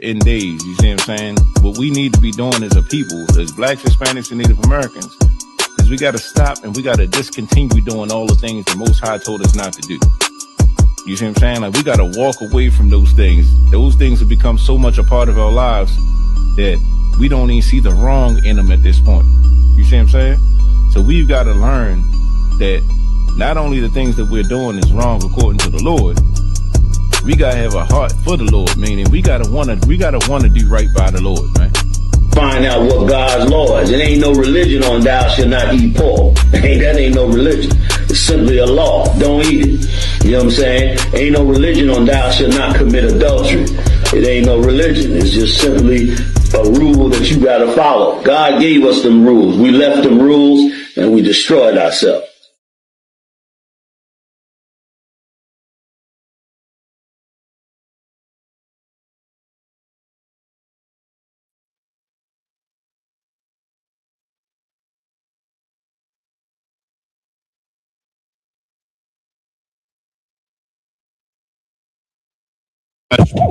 and days. You see what I'm saying? What we need to be doing as a people, as blacks, Hispanics, and Native Americans, is we got to stop and we got to discontinue doing all the things the Most High told us not to do. You see what I'm saying? Like, we got to walk away from those things. Those things have become so much a part of our lives that we don't even see the wrong in them at this point. You see what I'm saying? So we've got to learn that not only the things that we're doing is wrong according to the Lord, we got to have a heart for the Lord, meaning we got to want to do right by the Lord, man. Find out what God's law is. It ain't no religion on thou shalt not eat pork. That ain't no religion. It's simply a law. Don't eat it. You know what I'm saying? Ain't no religion on thou shalt not commit adultery. It ain't no religion. It's just simply a rule that you gotta follow. God gave us them rules. We left them rules and we destroyed ourselves.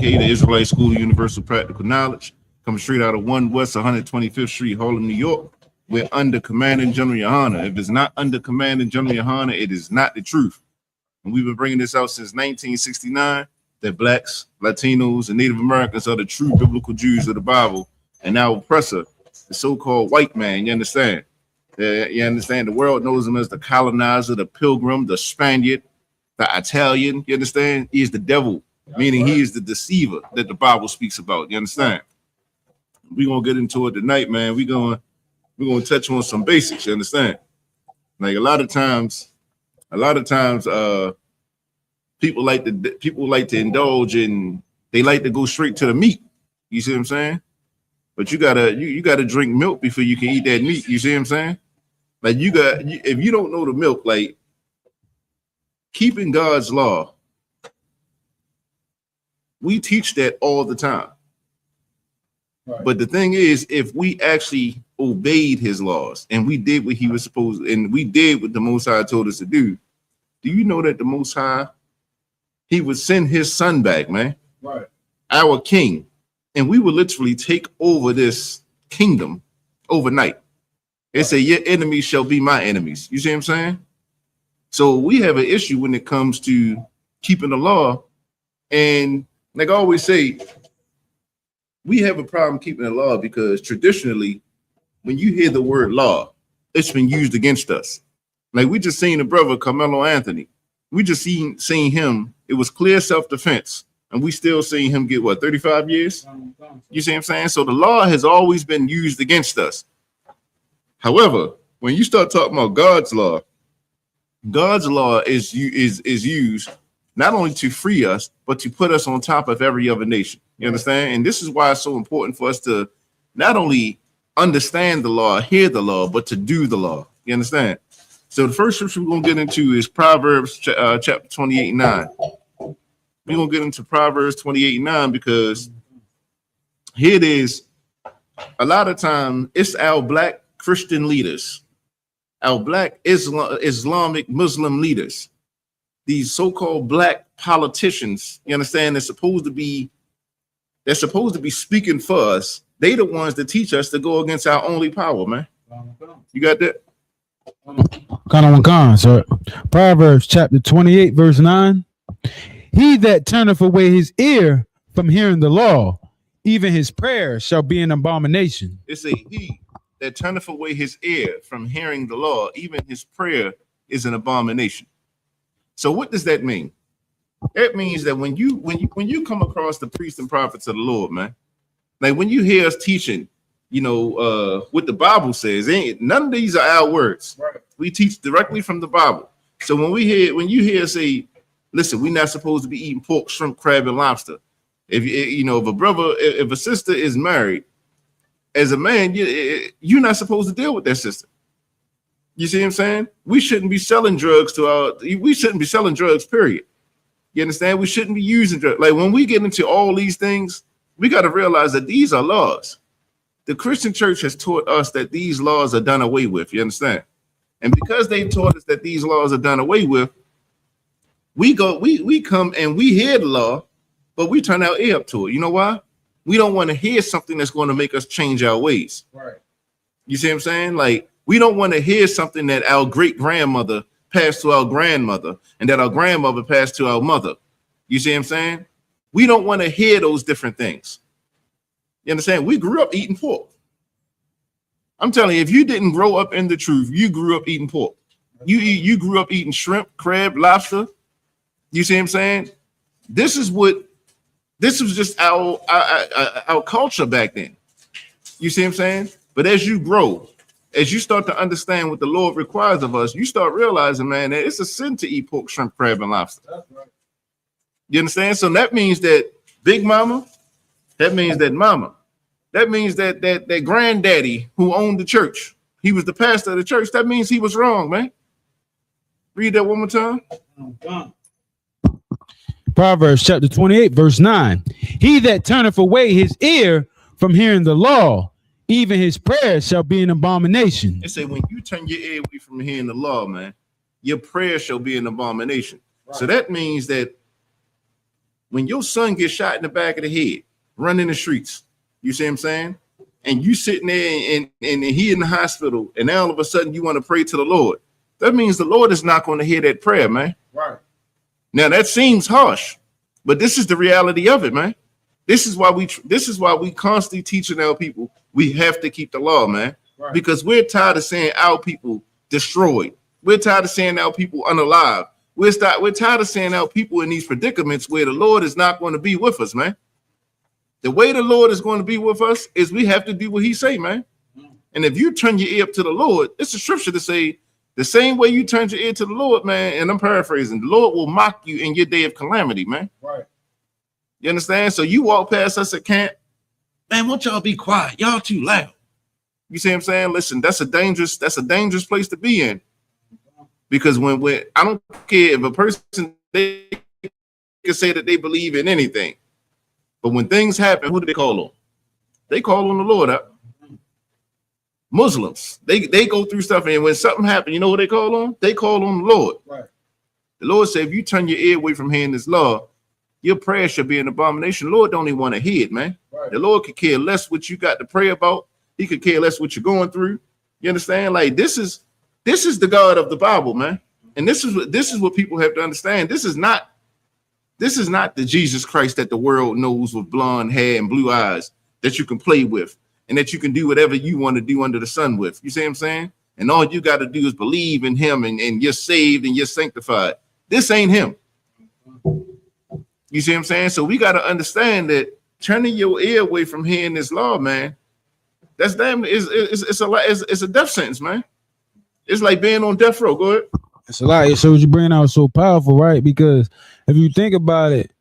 The Israelite School of Universal Practical Knowledge, coming straight out of 1 West 125th Street, Harlem, New York. We're under Commanding General Yohana. If it's not under Commanding General Yohana, it is not the truth. And we've been bringing this out since 1969, that blacks, Latinos, and Native Americans are the true biblical Jews of the Bible, and our oppressor, the so-called white man. You understand? You understand? The world knows him as the colonizer, the pilgrim, the Spaniard, the Italian. You understand? He is the devil. Meaning he is the deceiver that the Bible speaks about. You understand? We're gonna get into it tonight, man. We're gonna touch on some basics, you understand? Like a lot of times, people like to indulge in, they like to go straight to the meat. You see what I'm saying? But you gotta drink milk before you can eat that meat. You see what I'm saying? Like if you don't know the milk, like keeping God's law. We teach that all the time. Right. But the thing is, if we actually obeyed his laws and we did what he was supposed to, and we did what the Most High told us to do you know that the Most High, he would send his son back, man, right, our king, and we would literally take over this kingdom overnight. It say, your enemies shall be my enemies. You see what I'm saying? So we have an issue when it comes to keeping the law. And like I always say, we have a problem keeping the law because traditionally, when you hear the word law, it's been used against us. Like we just seen a brother, Carmelo Anthony. We just seen him. It was clear self-defense. And we still seeing him get, what, 35 years? You see what I'm saying? So the law has always been used against us. However, when you start talking about God's law is used not only to free us, but to put us on top of every other nation. You understand? And this is why it's so important for us to not only understand the law, hear the law, but to do the law. You understand? So the first scripture we're going to get into is Proverbs chapter 28:9. We're going to get into Proverbs 28:9 because here it is. A lot of time it's our black Christian leaders, our black Islamic Muslim leaders, these so-called black politicians, you understand, they're supposed to be speaking for us. They the ones that teach us to go against our only power, man. You got that? Sir. Proverbs chapter 28, verse 9. He that turneth away his ear from hearing the law, even his prayer shall be an abomination. It's a he that turneth away his ear from hearing the law, even his prayer is an abomination. So what does that mean? It means that when you come across the priests and prophets of the Lord, man, like when you hear us teaching, what the Bible says, none of these are our words. Right. We teach directly from the Bible. So when you hear us say, listen, we're not supposed to be eating pork, shrimp, crab, and lobster. If a sister is married, as a man, you're not supposed to deal with that sister. You see what I'm saying? We shouldn't be selling drugs period. You understand? We shouldn't be using drugs. Like when we get into all these things, we got to realize that these are laws. The Christian church has taught us that these laws are done away with. You understand? And because they taught us that these laws are done away with, we come and we hear the law, but we turn our ear up to it. You know why? We don't want to hear something that's going to make us change our ways. Right. You see what I'm saying? Like, we don't want to hear something that our great grandmother passed to our grandmother and that our grandmother passed to our mother. You see what I'm saying? We don't want to hear those different things. You understand? We grew up eating pork. I'm telling you, if you didn't grow up in the truth, you grew up eating pork. You grew up eating shrimp, crab, lobster. You see what I'm saying? This was just our culture back then. You see what I'm saying? But as you grow, as you start to understand what the Lord requires of us, you start realizing, man, that it's a sin to eat pork, shrimp, crab, and lobster. That's right. You understand? So that means that Big Mama, that means that Mama, that means that granddaddy who owned the church, he was the pastor of the church. That means he was wrong, man. Read that one more time. Proverbs chapter 28, verse 9. He that turneth away his ear from hearing the law, even his prayer shall be an abomination. It said when you turn your ear away from hearing the law, man, your prayer shall be an abomination. Right. So that means that when your son gets shot in the back of the head, running the streets, you see what I'm saying? And you sitting there and he in the hospital, and now all of a sudden you want to pray to the Lord. That means the Lord is not going to hear that prayer, man. Right. Now that seems harsh, but this is the reality of it, man. This is why we constantly teaching our people we have to keep the law, man. Right. Because we're tired of seeing our people destroyed. We're tired of seeing our people unalive. We're tired of seeing our people in these predicaments where the Lord is not going to be with us, man. The way the Lord is going to be with us is we have to do what he say, man. And if you turn your ear up to the Lord, it's a scripture to say the same way you turn your ear to the Lord, man. And I'm paraphrasing, the Lord will mock you in your day of calamity, man. Right. You understand? So you walk past us at camp, man, won't y'all be quiet? Y'all too loud. You see what I'm saying? Listen, that's a dangerous place to be in. Because when I don't care if a person, they can say that they believe in anything. But when things happen, who do they call on? They call on the Lord. Muslims, they go through stuff, and when something happens, you know what they call on? They call on the Lord. Right. The Lord said, if you turn your ear away from hearing this law, your prayer should be an abomination. The Lord don't even want to hear it, man. Right. The Lord could care less what you got to pray about. He could care less what you're going through. You understand? Like this is the God of the Bible, man. And this is what people have to understand. This is not the Jesus Christ that the world knows with blonde hair and blue eyes that you can play with and that you can do whatever you want to do under the sun with. You see what I'm saying? And all you got to do is believe in him and you're saved and you're sanctified. This ain't him. You see what I'm saying? So we got to understand that turning your ear away from hearing this law, man, that's damn it's a death sentence, man. It's like being on death row. Go ahead. It's a lot. So what you bring out so powerful, right? Because if you think about it,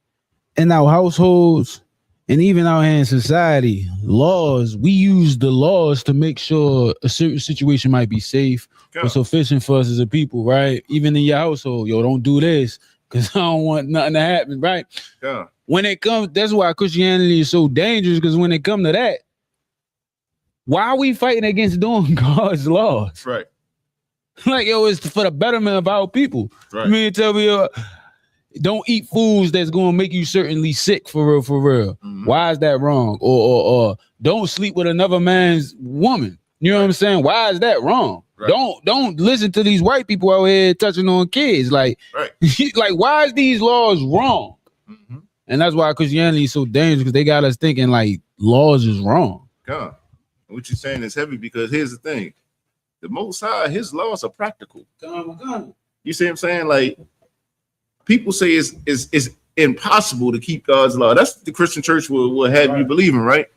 in our households and even out here in society, laws, we use the laws to make sure a certain situation might be safe or sufficient for us as a people, right? Even in your household, yo, don't do this because I don't want nothing to happen, right? Yeah. When it comes, that's why Christianity is so dangerous, because when it comes to that, why are we fighting against doing God's laws? Right. Like, yo, it's for the betterment of our people. Right. You mean tell me, don't eat foods that's going to make you certainly sick, for real, for real. Mm-hmm. Why is that wrong? Or don't sleep with another man's woman. You know what I'm saying? Why is that wrong? Right. Don't listen to these white people out here touching on kids. Like, right. Like, why is these laws wrong? Mm-hmm. And that's why Christianity is so dangerous, because they got us thinking like laws is wrong. God, what you're saying is heavy, because here's the thing. The Most High, his laws are practical. You see what I'm saying? Like, people say it's impossible to keep God's law. That's what the Christian church will have right. You believing, right?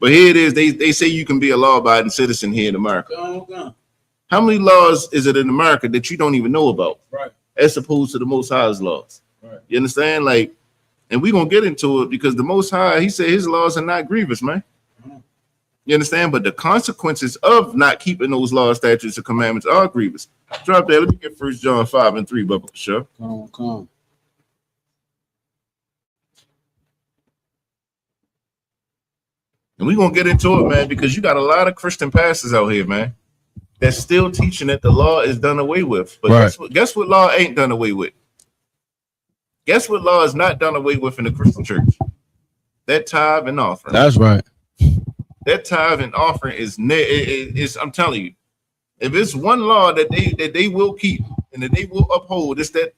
But here it is. They say you can be a law-abiding citizen here in America. How many laws is it in America that you don't even know about? Right. As opposed to the Most High's laws. Right. You understand? Like, and we're going to get into it, because the Most High, he said his laws are not grievous, man. You understand? But the consequences of not keeping those laws, statutes, and commandments are grievous. Drop there. Let me get 1 John 5:3, Bubba. Sure. Come. And we're going to get into it, man, because you got a lot of Christian pastors out here, man, that's still teaching that the law is done away with. But right. guess what law ain't done away with? Guess what law is not done away with in the Christian church? That tithe and offering. That's right. That tithe and offering is I'm telling you, if it's one law that they will keep and that they will uphold, it's that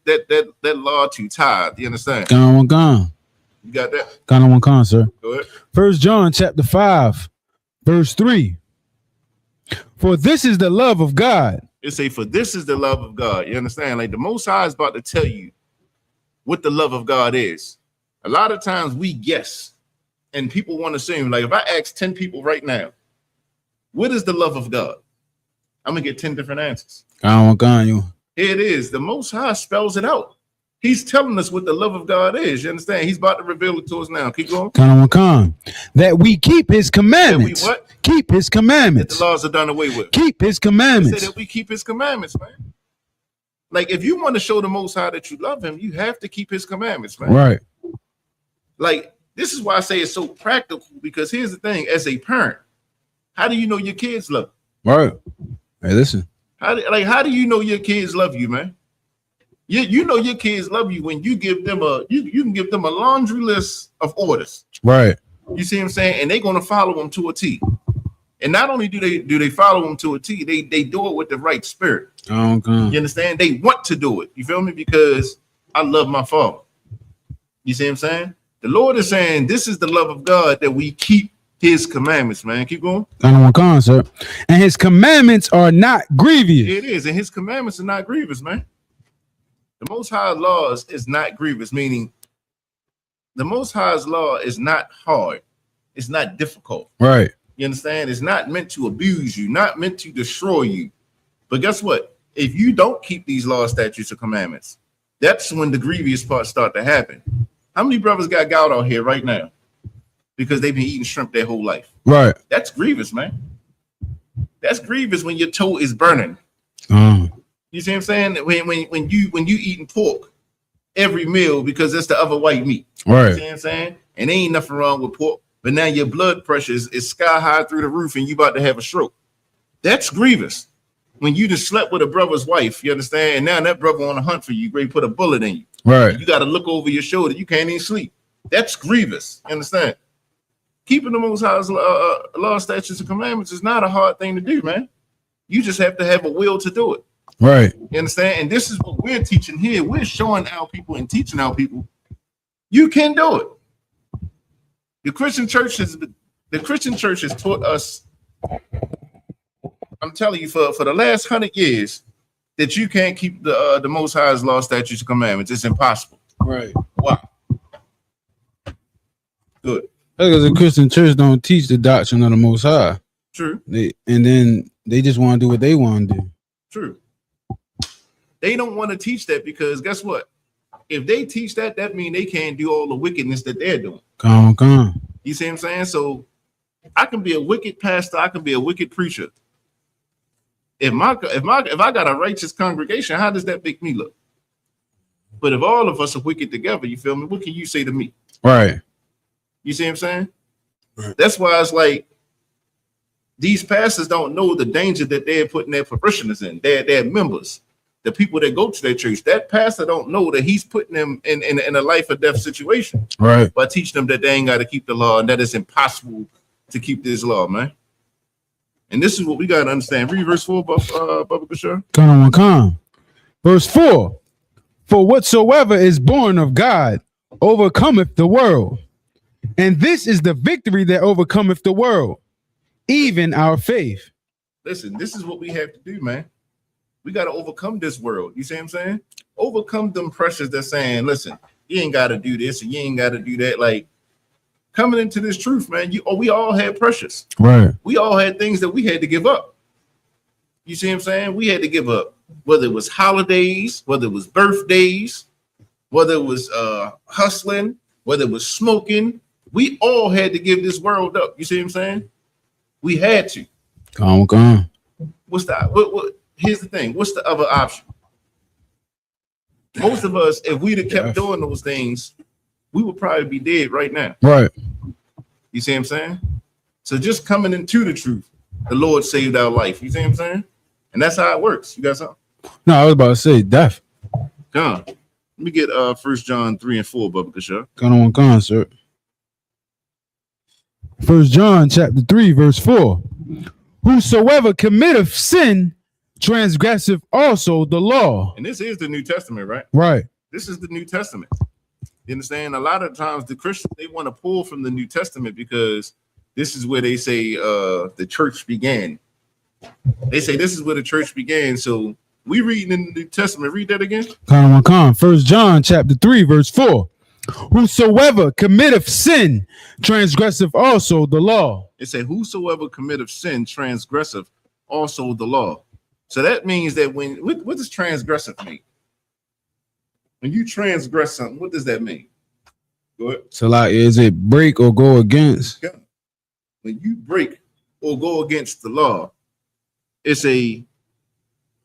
law to tithe. You understand? Gone. You got that? Gone, sir. Go ahead. 1 John chapter 5, verse 3. For this is the love of God. It say, for this is the love of God. You understand? Like the Most High is about to tell you what the love of God is. A lot of times we guess, and people want to say, like, if I ask 10 people right now, what is the love of God? I'm gonna get 10 different answers. Gone, you. Here it is. The Most High spells it out. He's telling us what the love of God is. You understand? He's about to reveal it to us now. Keep going. Gone. That we keep his commandments. That we what? Keep his commandments. That the laws are done away with. Keep his Say commandments. that we keep his commandments, man. Like, if you want to show the Most High that you love him, you have to keep his commandments, man. Right. Like, this is why I say it's so practical, because here's the thing. As a parent, how do you know your kids love you? Right. Hey, listen. How do you know your kids love you, man? You know your kids love you when you give them you can give them a laundry list of orders. Right. You see what I'm saying? And they're gonna follow them to a T. And not only do they follow them to a T, they do it with the right spirit. Gone. You understand? They want to do it. You feel me? Because I love my father. You see what I'm saying? The Lord is saying this is the love of God, that we keep his commandments, man. Keep going. Gone, sir. And his commandments are not grievous. It is, and his commandments are not grievous, man. The Most High laws is not grievous, meaning the Most High's law is not hard. It's not difficult. Right. You understand? It's not meant to abuse you, not meant to destroy you. But guess what? If you don't keep these laws, statutes, or commandments, that's when the grievous parts start to happen. How many brothers got gout out here right now because they've been eating shrimp their whole life? Right. That's grievous, man. That's grievous when your toe is burning. You see what I'm saying? When you eating pork every meal because it's the other white meat. Right. You see what I'm saying? And there ain't nothing wrong with pork, but now your blood pressure is sky high through the roof and you about to have a stroke. That's grievous. When you just slept with a brother's wife, you understand? And now that brother on a hunt for you, ready to put a bullet in you. Right. You got to look over your shoulder. You can't even sleep. That's grievous. You understand? Keeping the Most High's law, statutes, and commandments is not a hard thing to do, man. You just have to have a will to do it. Right. You understand? And this is what we're teaching here. We're showing our people and teaching our people you can do it. The Christian church has taught us, I'm telling you, for the last 100 years, that you can't keep the Most High's law, statutes, and commandments. It's impossible. Right. Why? Good. Because the Christian church don't teach the doctrine of the Most High. True. Then they just want to do what they want to do. True. They don't want to teach that because guess what? If they teach that, that means they can't do all the wickedness that they're doing. Gone. You see what I'm saying? So I can be a wicked pastor. I can be a wicked preacher. If I got a righteous congregation, how does that make me look? But if all of us are wicked together, you feel me? What can you say to me? Right. You see what I'm saying? Right. That's why it's like these pastors don't know the danger that they're putting their parishioners in. They're members. The people that go to their church, that pastor don't know that he's putting them in a life or death situation. Right. By teaching them that they ain't got to keep the law and that it's impossible to keep this law, man. And this is what we got to understand. Read verse 4, Baba Bashar. Come. Verse 4. For whatsoever is born of God overcometh the world. And this is the victory that overcometh the world, even our faith. Listen, this is what we have to do, man. We got to overcome this world. You see what I'm saying? Overcome them pressures that's saying, listen, you ain't got to do this and you ain't got to do that. Like, coming into this truth, man, we all had pressures. Right. We all had things that we had to give up. You see what I'm saying? We had to give up, whether it was holidays, whether it was birthdays, whether it was hustling, whether it was smoking. We all had to give this world up. You see what I'm saying? We had to. Gone. What's the here's the thing. What's the other option? Most of us, if we'd have kept doing those things, we would probably be dead right now. Right. You see what I'm saying? So just coming into the truth, the Lord saved our life. You see what I'm saying? And that's how it works. You got something? No, I was about to say death. Come on. Let me get 1 John 3 and 4, Baba Kasha. Gone, sir. First John chapter 3, verse 4. Whosoever committeth sin transgresseth also the law. And this is the New Testament, right? Right. This is the New Testament. You understand? A lot of times the Christians, they want to pull from the New Testament because this is where they say the church began. They say this is where the church began. So we reading in the New Testament. Read that again. First John chapter 3, verse 4. Whosoever committeth sin transgresseth also the law. It say, whosoever committeth sin transgresseth also the law. So that means that what does transgressive mean? When you transgress something, what does that mean? Go ahead. So like, is it break or go against? Yeah. When you break or go against the law, it's a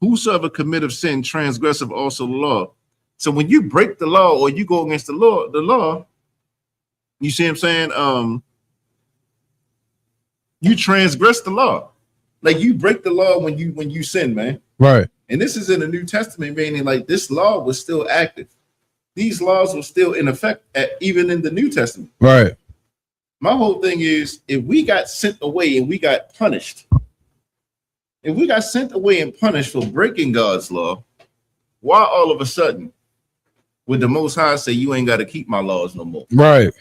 whosoever committeth sin transgressive also the law. So when you break the law or you go against the law, you see what I'm saying? You transgress the law. Like you break the law when you sin, man. Right. And this is in the New Testament, meaning like this law was still active. These laws were still in effect even in the New Testament. Right. My whole thing is if we got sent away and we got punished, if we got sent away and punished for breaking God's law, why all of a sudden would the Most High say you ain't got to keep my laws no more? Right.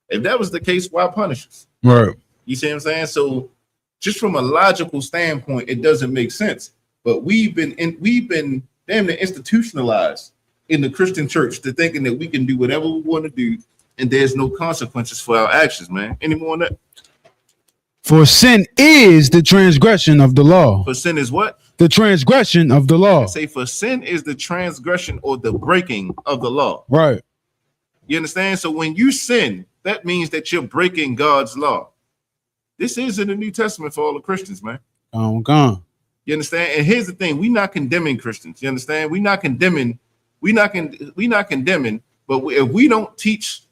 If that was the case, why punish us? Right. You see what I'm saying? So just from a logical standpoint, it doesn't make sense. But we've been damn near institutionalized in the Christian church to thinking that we can do whatever we want to do and there's no consequences for our actions, man. Any more on that? For sin is the transgression of the law. For sin is what? The transgression of the law. I say for sin is the transgression or the breaking of the law. Right. You understand? So when you sin, that means that you're breaking God's law. This is in the New Testament for all the Christians, man. Gone. You understand? And here's the thing: we're not condemning Christians. You understand? We're not condemning. But if we don't teach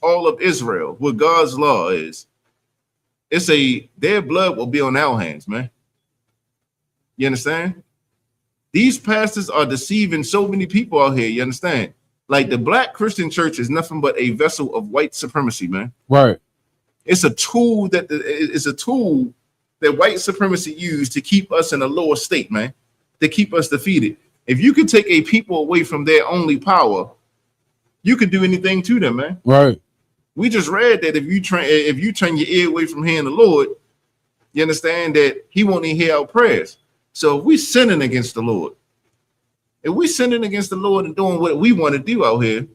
all of Israel what God's law is, their blood will be on our hands, man. You understand? These pastors are deceiving so many people out here. You understand? Like the Black Christian church is nothing but a vessel of white supremacy, man. Right. It's a tool that white supremacy used to keep us in a lower state, man, to keep us defeated. If you could take a people away from their only power, you could do anything to them, man. Right. We just read that if you turn your ear away from hearing the Lord, you understand that He won't even hear our prayers. So if we sinning against the Lord, and doing what we want to do out here,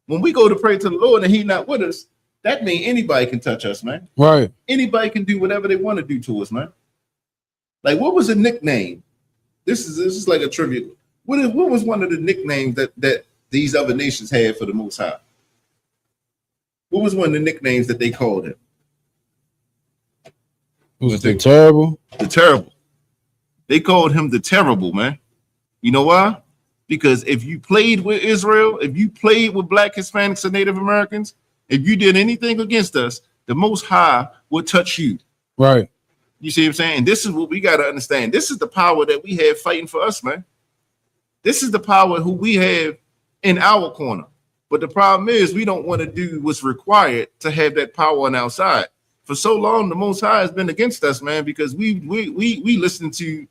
when we go to pray to the Lord and He's not with us, that means anybody can touch us, man. Right. Anybody can do whatever they want to do to us, man. Like, what was a nickname? This is like a trivia. What was one of the nicknames that these other nations had for the Most High? What was one of the nicknames that they called him? Was it terrible? The terrible. They called him the terrible, man. You know why? Because if you played with Israel, if you played with Black, Hispanics, and Native Americans, if you did anything against us, the Most High would touch you. Right. You see what I'm saying? And this is what we got to understand. This is the power that we have fighting for us, man. This is the power who we have in our corner. But the problem is we don't want to do what's required to have that power on our side. For so long, the Most High has been against us, man, because we listen to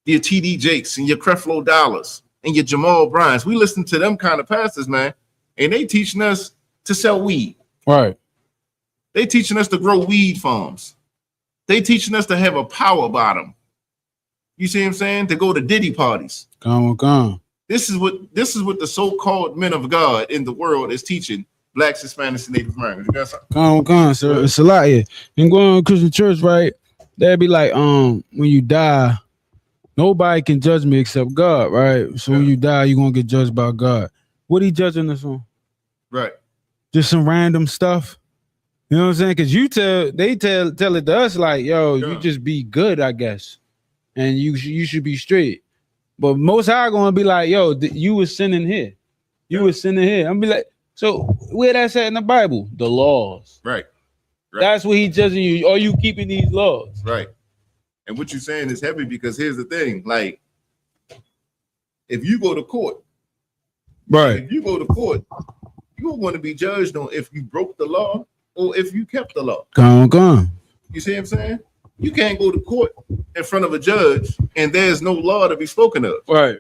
your TD Jakes and your Creflo Dollars and your Jamal Bryants. We listen to them kind of pastors, man, and they teaching us to sell weed. Right. They teaching us to grow weed farms. They teaching us to have a power bottom. You see what I'm saying? To go to Diddy parties. Gone. This is what the so-called men of God in the world is teaching Blacks, Hispanics, and Native Americans. You got something? Gone, sir. It's a lot here. And going to Christian church, right? They'd be like, when you die, nobody can judge me except God, right? So when you die, you're gonna get judged by God. What are you judging us on? Right. Just some random stuff. You know what I'm saying? Because they tell it to us like, yo, you just be good, I guess, and you should be straight. But Most High gonna be like, yo, you was sinning here, was sinning here. I'm be like, so where that's at in the Bible? The laws. Right. That's what He judging you. Are you keeping these laws? Right. And what you're saying is heavy because here's the thing: like, if you go to court, right? If you go to court, you're going to be judged on if you broke the law or if you kept the law. Come. You see what I'm saying? You can't go to court in front of a judge and there's no law to be spoken of. Right.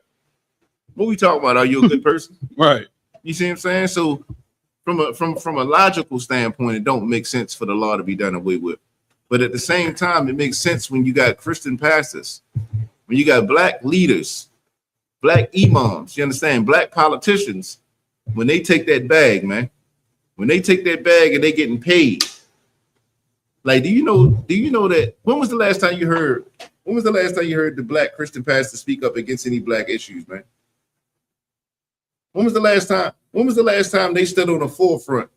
What we talking about? Are you a good person? Right. You see what I'm saying? So from a logical standpoint, it don't make sense for the law to be done away with. But at the same time, it makes sense when you got Christian pastors, when you got black leaders, black imams, you understand, black politicians, when they take that bag, man, when they take that bag and they getting paid. Like, do you know that when was the last time you heard the black Christian pastor speak up against any black issues, man? When was the last time they stood on the forefront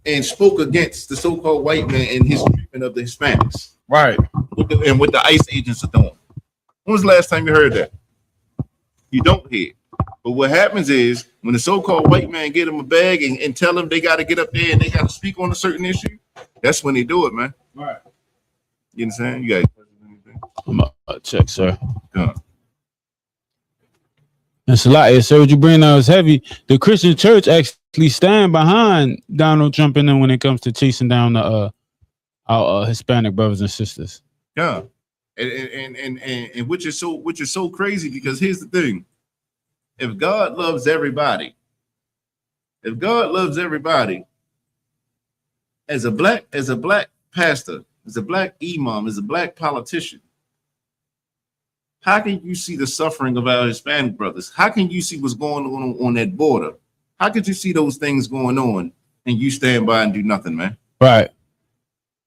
and spoke against the so-called white man and his treatment of the Hispanics? Right. And what the ICE agents are doing. When was the last time you heard that? You don't hear. But what happens is when the so-called white man get them a bag and tell them they got to get up there and they got to speak on a certain issue, that's when they do it, man. Right. You understand? You guys. I'm gonna check, sir. Yeah. That's a lot. Sir, what you bring out is heavy. The Christian church actually stand behind Donald Trump and them when it comes to chasing down the our Hispanic brothers and sisters. Yeah. And which is so crazy, because here's the thing. If God loves everybody, as a black pastor, as a black imam, as a black politician, how can you see the suffering of our Hispanic brothers? How can you see what's going on that border? How could you see those things going on and you stand by and do nothing, man? Right.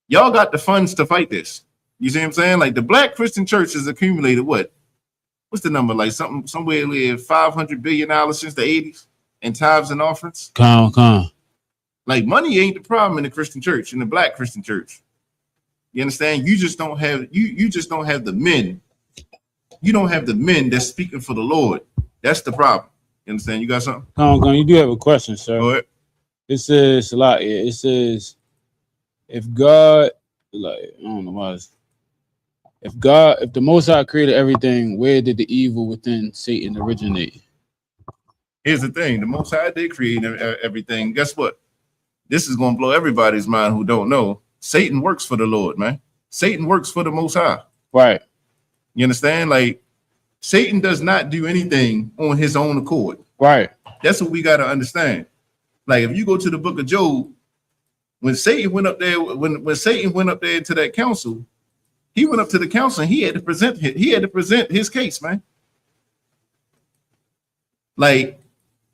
Y'all got the funds to fight this. You see what I'm saying? Like, the black Christian church has accumulated what? What's the number? Like somewhere like $500 billion since the 80s in tithes and offerings. Come. Like, money ain't the problem in the Christian church, in the black Christian church. You understand? You just don't have the men. You don't have the men that's speaking for the Lord. That's the problem. You understand? You got something? Come. You do have a question, sir. Go ahead. It says a lot here. It says, if God, like, I don't know why. If the Most High created everything, where did the evil within Satan originate? Here's the thing. The Most High did create everything. Guess what? This is going to blow everybody's mind who don't know. Satan works for the Lord, man. Satan works for the Most High. Right. You understand? Like, Satan does not do anything on his own accord. Right. That's what we got to understand. Like, if you go to the book of Job, when Satan went up there, when Satan went up there to that council, he went up to the council and he had to present his case, man. Like,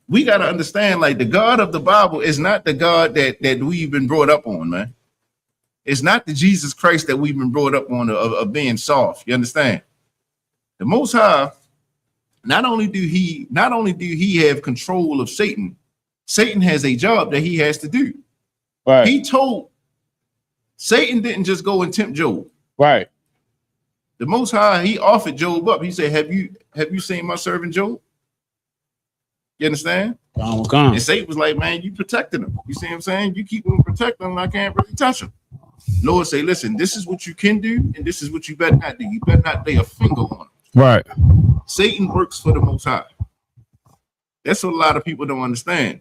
we got to understand, like, the God of the Bible is not the God that we've been brought up on, man. It's not the Jesus Christ that we've been brought up on of being soft. You understand? The Most High, not only do he have control of Satan, Satan has a job that he has to do. Right. He told Satan didn't just go and tempt Job. Right. The Most High, he offered Job up. He said, have you seen my servant Job? You understand? Come. And Satan was like, man, you protecting him. You see what I'm saying? You keep him protecting him, I can't really touch him. Lord say, listen, this is what you can do, and this is what you better not do. You better not lay a finger on him. Right. Satan works for the Most High. That's what a lot of people don't understand.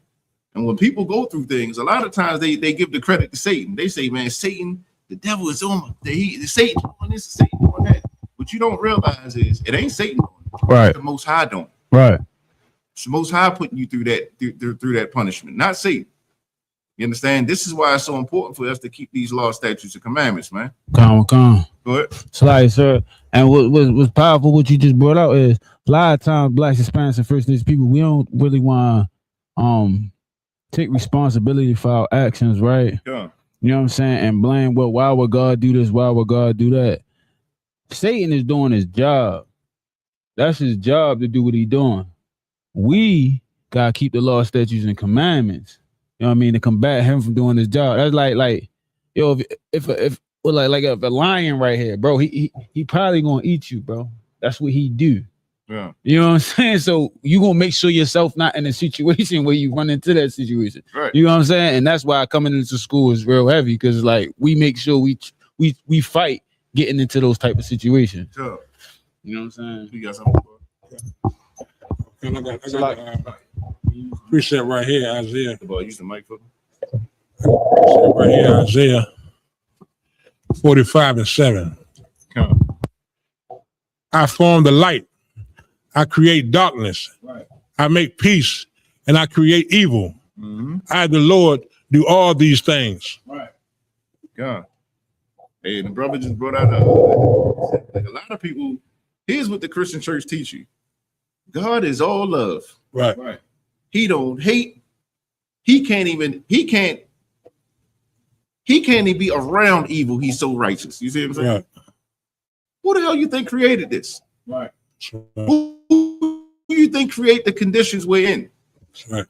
And when people go through things, a lot of times they give the credit to Satan. They say, man, Satan, the devil is on Satan doing this, Satan doing that. What you don't realize is it ain't Satan doing it. Right. It's the Most High doing it. Right. It's the Most High putting you through that punishment, not Satan. You understand? This is why it's so important for us to keep these laws, statutes, and commandments, man. Come. Go ahead. So, like, sir, and what was powerful, what you just brought out is a lot of times Blacks, Hispanics, and First Nations people, we don't really want to take responsibility for our actions, right? Yeah. You know what I'm saying? And blame, well, why would God do this? Why would God do that? Satan is doing his job. That's his job to do what he's doing. We gotta keep the law, statutes, and commandments. You know what I mean? To combat him from doing his job. That's like, yo, if a lion right here, bro, he probably gonna eat you, bro. That's what he do. Yeah. You know what I'm saying? So you gonna make sure yourself not in a situation where you run into that situation. Right. You know what I'm saying? And that's why coming into school is real heavy, because like we make sure we fight getting into those type of situations. Sure. You know what I'm saying? You got something? And I got preset right here, Isaiah. Boy, use the mic for me. So right here, Isaiah 45:7. Come. I form the light. I create darkness. Right. I make peace and I create evil. Mm-hmm. I, the Lord, do all these things. Right. God. Hey, the brother just brought out like a lot of people. Here's what the Christian church teach you: God is all love. Right. Right. He don't hate. He can't even be around evil. He's so righteous. You see what I'm saying? Right. Who the hell you think created this? Right. Who do you think create the conditions we're in? Right.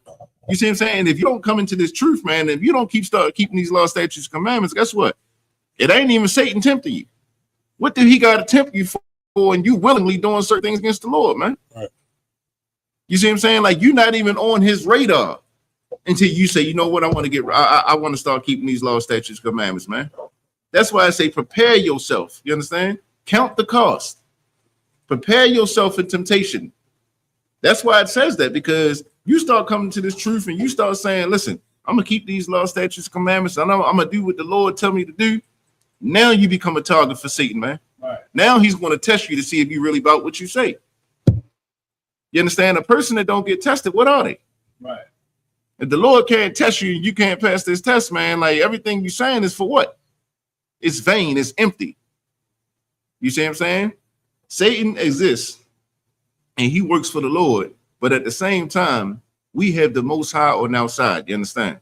You see what I'm saying? If you don't come into this truth, man, if you don't start keeping these laws, statutes, commandments, guess what? It ain't even Satan tempting you. What did he got to tempt you for? And you willingly doing certain things against the Lord, man. Right. You see what I'm saying? Like, you're not even on his radar until you say, you know what, I want to start keeping these laws, statutes, commandments, man. That's why I say prepare yourself. You understand? Count the cost. Prepare yourself for temptation. That's why it says that, because you start coming to this truth and you start saying, listen, I'm going to keep these laws, statutes, commandments, and I'm going to do what the Lord tell me to do. Now you become a target for Satan, man. Right. Now he's going to test you to see if you really about what you say. You understand? A person that don't get tested, what are they? Right. If the Lord can't test you and you can't pass this test, man, like everything you're saying is for what? It's vain, it's empty. You see what I'm saying? Satan exists and he works for the Lord, but at the same time, we have the Most High on our side. You understand?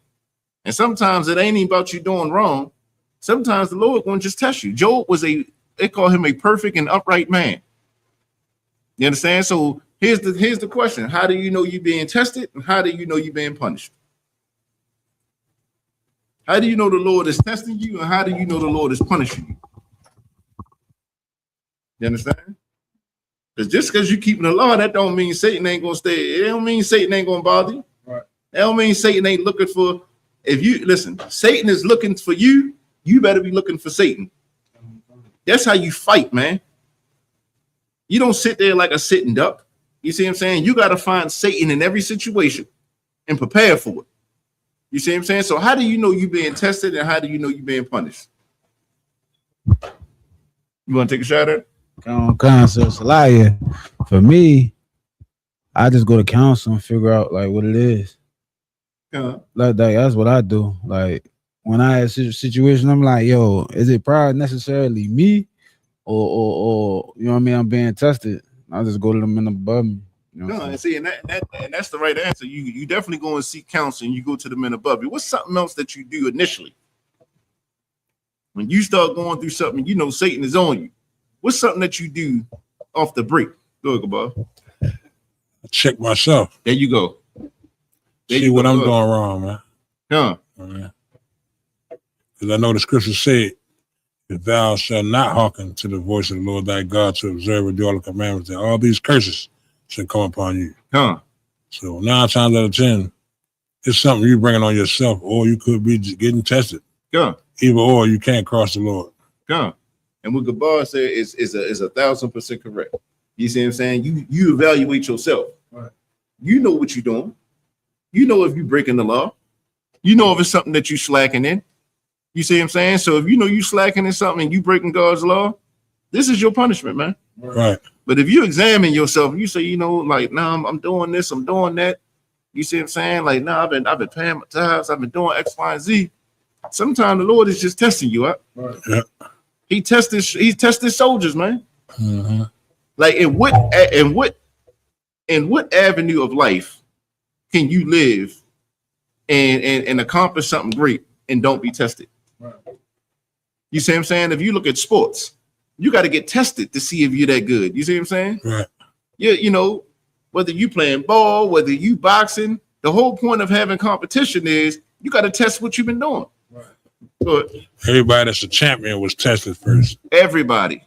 And sometimes it ain't even about you doing wrong. Sometimes the Lord won't just test you. Job was they call him a perfect and upright man. You understand? So here's the question: how do you know you're being tested, and how do you know you're being punished? How do you know the Lord is testing you, and how do you know the Lord is punishing you? You understand? Because just because you're keeping the law, that don't mean Satan ain't gonna stay. It don't mean Satan ain't gonna bother you. Right. That don't mean Satan ain't looking for. If you listen, Satan is looking for you. You better be looking for Satan. That's how you fight, man. You don't sit there like a sitting duck. You see what I'm saying? You got to find Satan in every situation and prepare for it. You see what I'm saying? So how do you know you're being tested, and how do you know you're being punished? You want to take a shot at it? So Salaya, for me, I just go to counsel and figure out like what it is. Like that's what I do. Like when I have a situation, I'm like, yo, is it probably necessarily me, or you know what I mean? I'm being tested. I just go to them in above me. You know and see, and that's the right answer. You definitely go and seek counsel, and you go to the men above you. What's something else that you do initially when you start going through something? You know Satan is on you. What's something that you do off the break? Go ahead, Bob. I check myself. There you go. See what I'm doing wrong, man. Huh? Because I know the scripture said, if thou shalt not hearken to the voice of the Lord thy God to observe and do all the commandments, then all these curses shall come upon you. Huh? So 9 times out of 10, it's something you bringing on yourself, or you could be getting tested. Yeah. Either or, you can't cross the Lord. Yeah. And what Gabar said is 1,000% correct. You see what I'm saying? You evaluate yourself. Right. You know what you're doing. You know if you're breaking the law. You know if it's something that you're slacking in. You see what I'm saying? So if you know you slacking in something and you breaking God's law, this is your punishment, man. Right. But if you examine yourself, you say, you know, like, nah, I'm doing this, I'm doing that. You see what I'm saying? Like, nah, I've been paying my tithes, I've been doing X, Y, and Z. Sometimes the Lord is just testing you up. Right. Yeah. He tested soldiers, man. Mm-hmm. Like, in what avenue of life can you live and accomplish something great and don't be tested? Right. You see what I'm saying? If you look at sports, you got to get tested to see if you're that good. You see what I'm saying? Right. Yeah, you know, whether you playing ball, whether you boxing, the whole point of having competition is you got to test what you've been doing. Right. But everybody that's a champion was tested first. Everybody.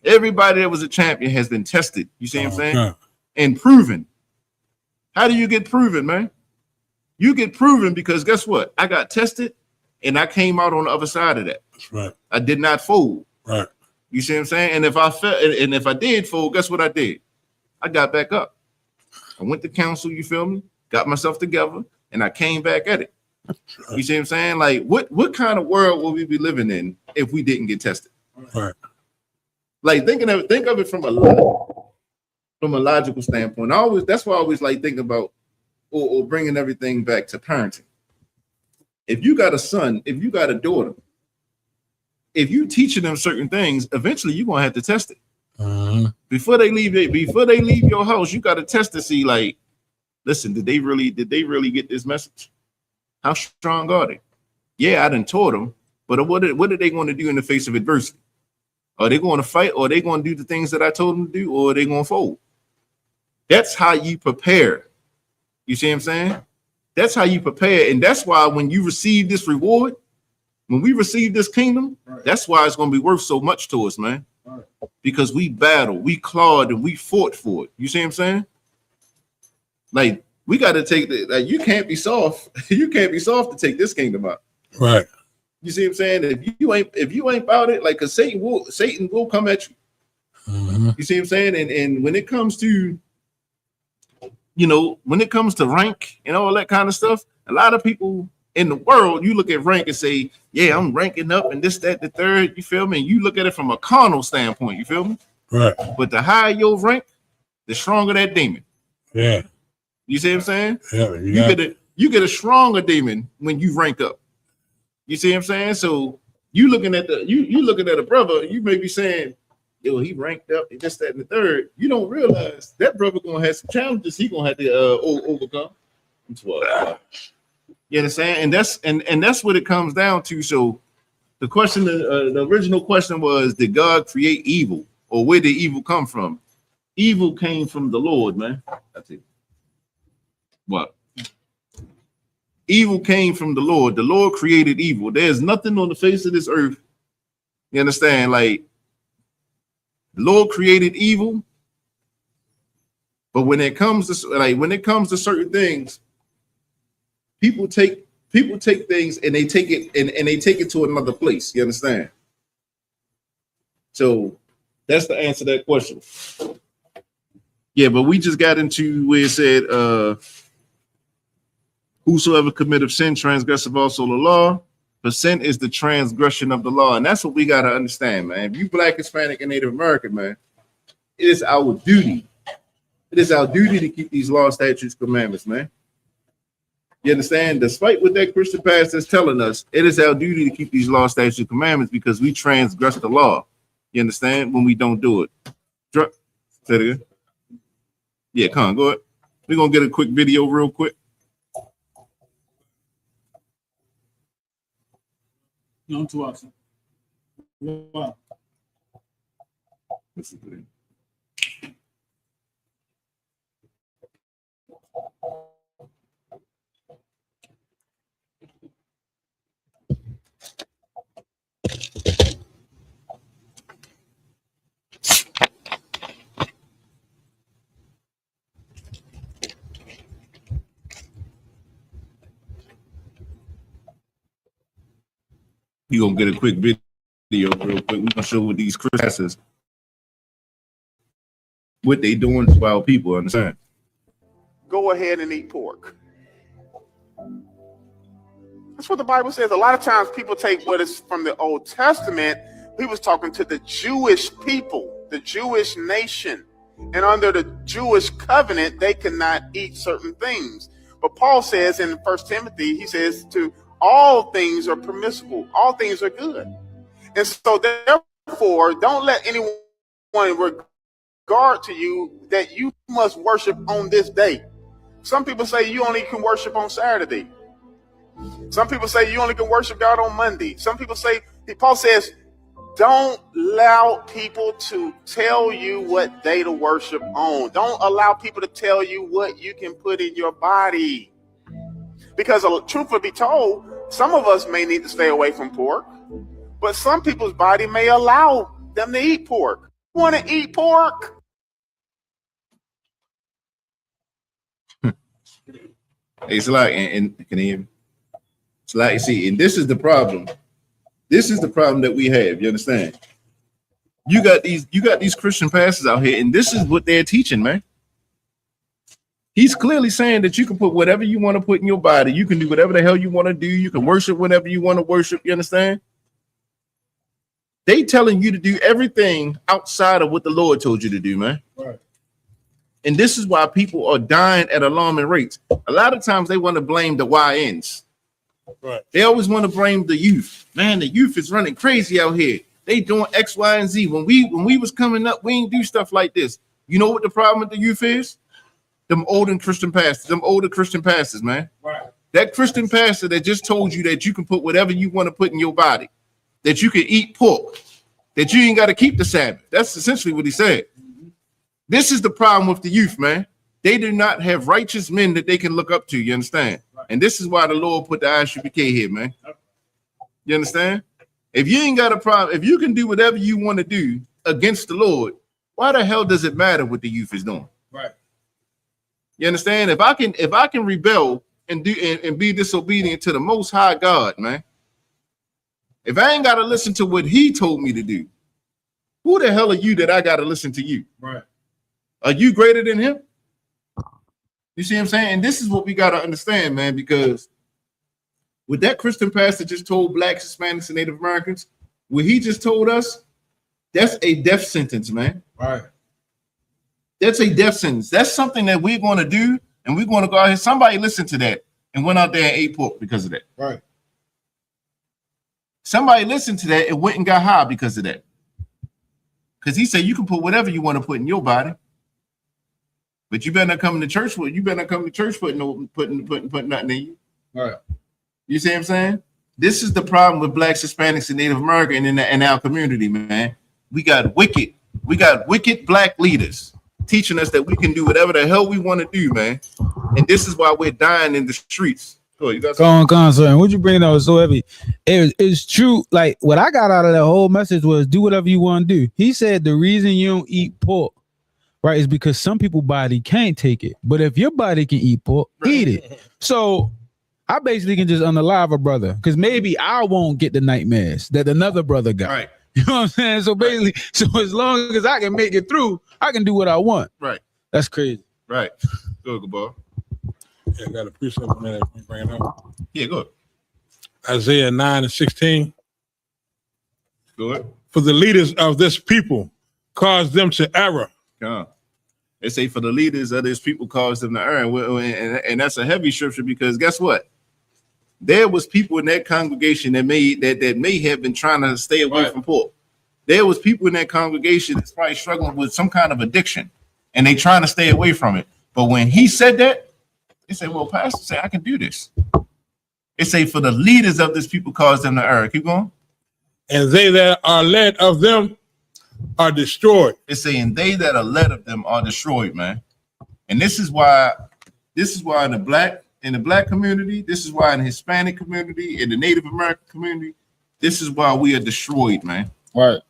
Everybody that was a champion has been tested. You see what I'm saying? And proven. How do you get proven, man? You get proven because guess what? I got tested and I came out on the other side of that. That's right. I did not fold. Right. You see what I'm saying? And if I fell, and if I did fold, guess what I did? I got back up. I went to counsel, you feel me? Got myself together, and I came back at it. You see what I'm saying? Like, what kind of world will we be living in if we didn't get tested? Right. Like, think of it from a logical standpoint. That's why I always like thinking about or bringing everything back to parenting. If you got a son, if you got a daughter, if you teaching them certain things, eventually you're gonna have to test it. Before they leave your house, you got to test to see, like, listen, did they really get this message? How strong are they? Yeah, I done taught them, but what are they going to do in the face of adversity? Are they going to fight, or are they going to do the things that I told them to do, or are they going to fold? That's how you prepare. You see what I'm saying? That's how you prepare. And that's why when you receive this reward, when we receive this kingdom, that's why it's going to be worth so much to us, man. Because we battled, we clawed, and we fought for it. You see what I'm saying? Like, we got to take the, like, you can't be soft. You can't be soft to take this kingdom out. Right. You see what I'm saying? If you ain't about it, like, because Satan will come at you. You see what I'm saying? And when it comes to, when it comes to rank and all that kind of stuff, a lot of people in the world, you look at rank and say, yeah, I'm ranking up and this, that, the third, you feel me? And you look at it from a carnal standpoint, you feel me? Right. But the higher your rank, the stronger that demon. Yeah. You see what I'm saying? Yeah. You get a stronger demon when you rank up. You see what I'm saying? So you looking at a brother, you may be saying, yo, he ranked up, this, that, and the third. You don't realize that brother gonna have some challenges he gonna have to overcome. You understand? And that's what it comes down to. So the question, the original question was, did God create evil, or where did evil come from? Evil came from the Lord, man. That's it. What? Evil came from the Lord. The Lord created evil. There's nothing on the face of this earth. You understand? Like, the Lord created evil, but when it comes to certain things, people take things and they take it and they take it to another place. You understand? So that's the answer to that question. Yeah, but we just got into where it said, whosoever committeth sin transgresseth also the law. For sin is the transgression of the law. And that's what we got to understand, man. If you Black, Hispanic, and Native American, man, it is our duty. It is our duty to keep these laws, statutes, commandments, man. You understand? Despite what that Christian pastor is telling us, it is our duty to keep these laws, statutes, commandments, because we transgress the law. You understand? When we don't do it. Say it again. Yeah, come on, go ahead. We're going to get a quick video real quick. No, to us. Wow. This is good. You're going to get a quick video real quick. We're going to show what these Christians, what they doing to our people, understand? Go ahead and eat pork. That's what the Bible says. A lot of times people take what is from the Old Testament. He was talking to the Jewish people, the Jewish nation. And under the Jewish covenant, they cannot eat certain things. But Paul says in 1 Timothy, he says to all things are permissible. All things are good. And so therefore, don't let anyone regard to you that you must worship on this day. Some people say you only can worship on Saturday. Some people say you only can worship God on Monday. Some people say, Paul says, don't allow people to tell you what day to worship on. Don't allow people to tell you what you can put in your body. Because truth will be told, some of us may need to stay away from pork, but some people's body may allow them to eat pork. You want to eat pork? Hey, it's like, and can you hear me? It's like, see, and this is the problem. This is the problem that we have. You understand? You got these Christian pastors out here, and this is what they're teaching, man. He's clearly saying that you can put whatever you want to put in your body. You can do whatever the hell you want to do. You can worship whenever you want to worship. You understand? They telling you to do everything outside of what the Lord told you to do, man. Right. And this is why people are dying at alarming rates. A lot of times they want to blame the YNs. Right. They always want to blame the youth. Man, the youth is running crazy out here. They doing X, Y, and Z. When we was coming up, we didn't do stuff like this. You know what the problem with the youth is? Them older Christian pastors, man. Right. That Christian pastor that just told you that you can put whatever you want to put in your body, that you can eat pork, that you ain't got to keep the Sabbath. That's essentially what he said. This is the problem with the youth, man. They do not have righteous men that they can look up to. You understand? Right. And this is why the Lord put the ISUPK here, man. You understand? If you ain't got a problem, if you can do whatever you want to do against the Lord, why the hell does it matter what the youth is doing? Right. You understand? If I can rebel and be disobedient to the Most High God, man. If I ain't got to listen to what He told me to do, who the hell are you that I got to listen to you? Right. Are you greater than Him? You see what I'm saying? And this is what we got to understand, man, because what that Christian pastor just told Blacks, Hispanics, and Native Americans, what he just told us, that's a death sentence, man. Right. That's a death sentence. That's something that we're going to do, and we're going to go out here. Somebody listened to that and went out there and ate pork because of that. Right. Somebody listened to that and went and got high because of that. Because he said you can put whatever you want to put in your body, but you better not come to church with. You better not come to church putting nothing in you. Right. You see what I'm saying? This is the problem with Blacks, Hispanics, and Native American in our community, man. We got wicked Black leaders teaching us that we can do whatever the hell we want to do, man. And this is why we're dying in the streets. Oh, you got Go on, sir. What you bringing out was so heavy. It's true. Like what I got out of that whole message was do whatever you want to do. He said the reason you don't eat pork, right, is because some people's body can't take it. But if your body can eat pork, eat it. So I basically can just unalive a brother because maybe I won't get the nightmares that another brother got. Right. You know what I'm saying? So basically, so as long as I can make it through, I can do what I want. Right. That's crazy. Right. Go, ball. Yeah, I got a precept minute you bring it up. Yeah, go. Isaiah 9:16. Go ahead. For the leaders of this people cause them to error. Come on. They say for the leaders of this people cause them to err. And that's a heavy scripture because guess what? There was people in that congregation that may have been trying to stay away from pork. There was people in that congregation that's probably struggling with some kind of addiction and they trying to stay away from it. But when he said that, they said, well, Pastor said, I can do this. It say for the leaders of this people cause them to err. Keep going. And they that are led of them are destroyed. It's saying they that are led of them are destroyed, man. And this is why in the black community, this is why in the Hispanic community, in the Native American community, this is why we are destroyed, man. Right.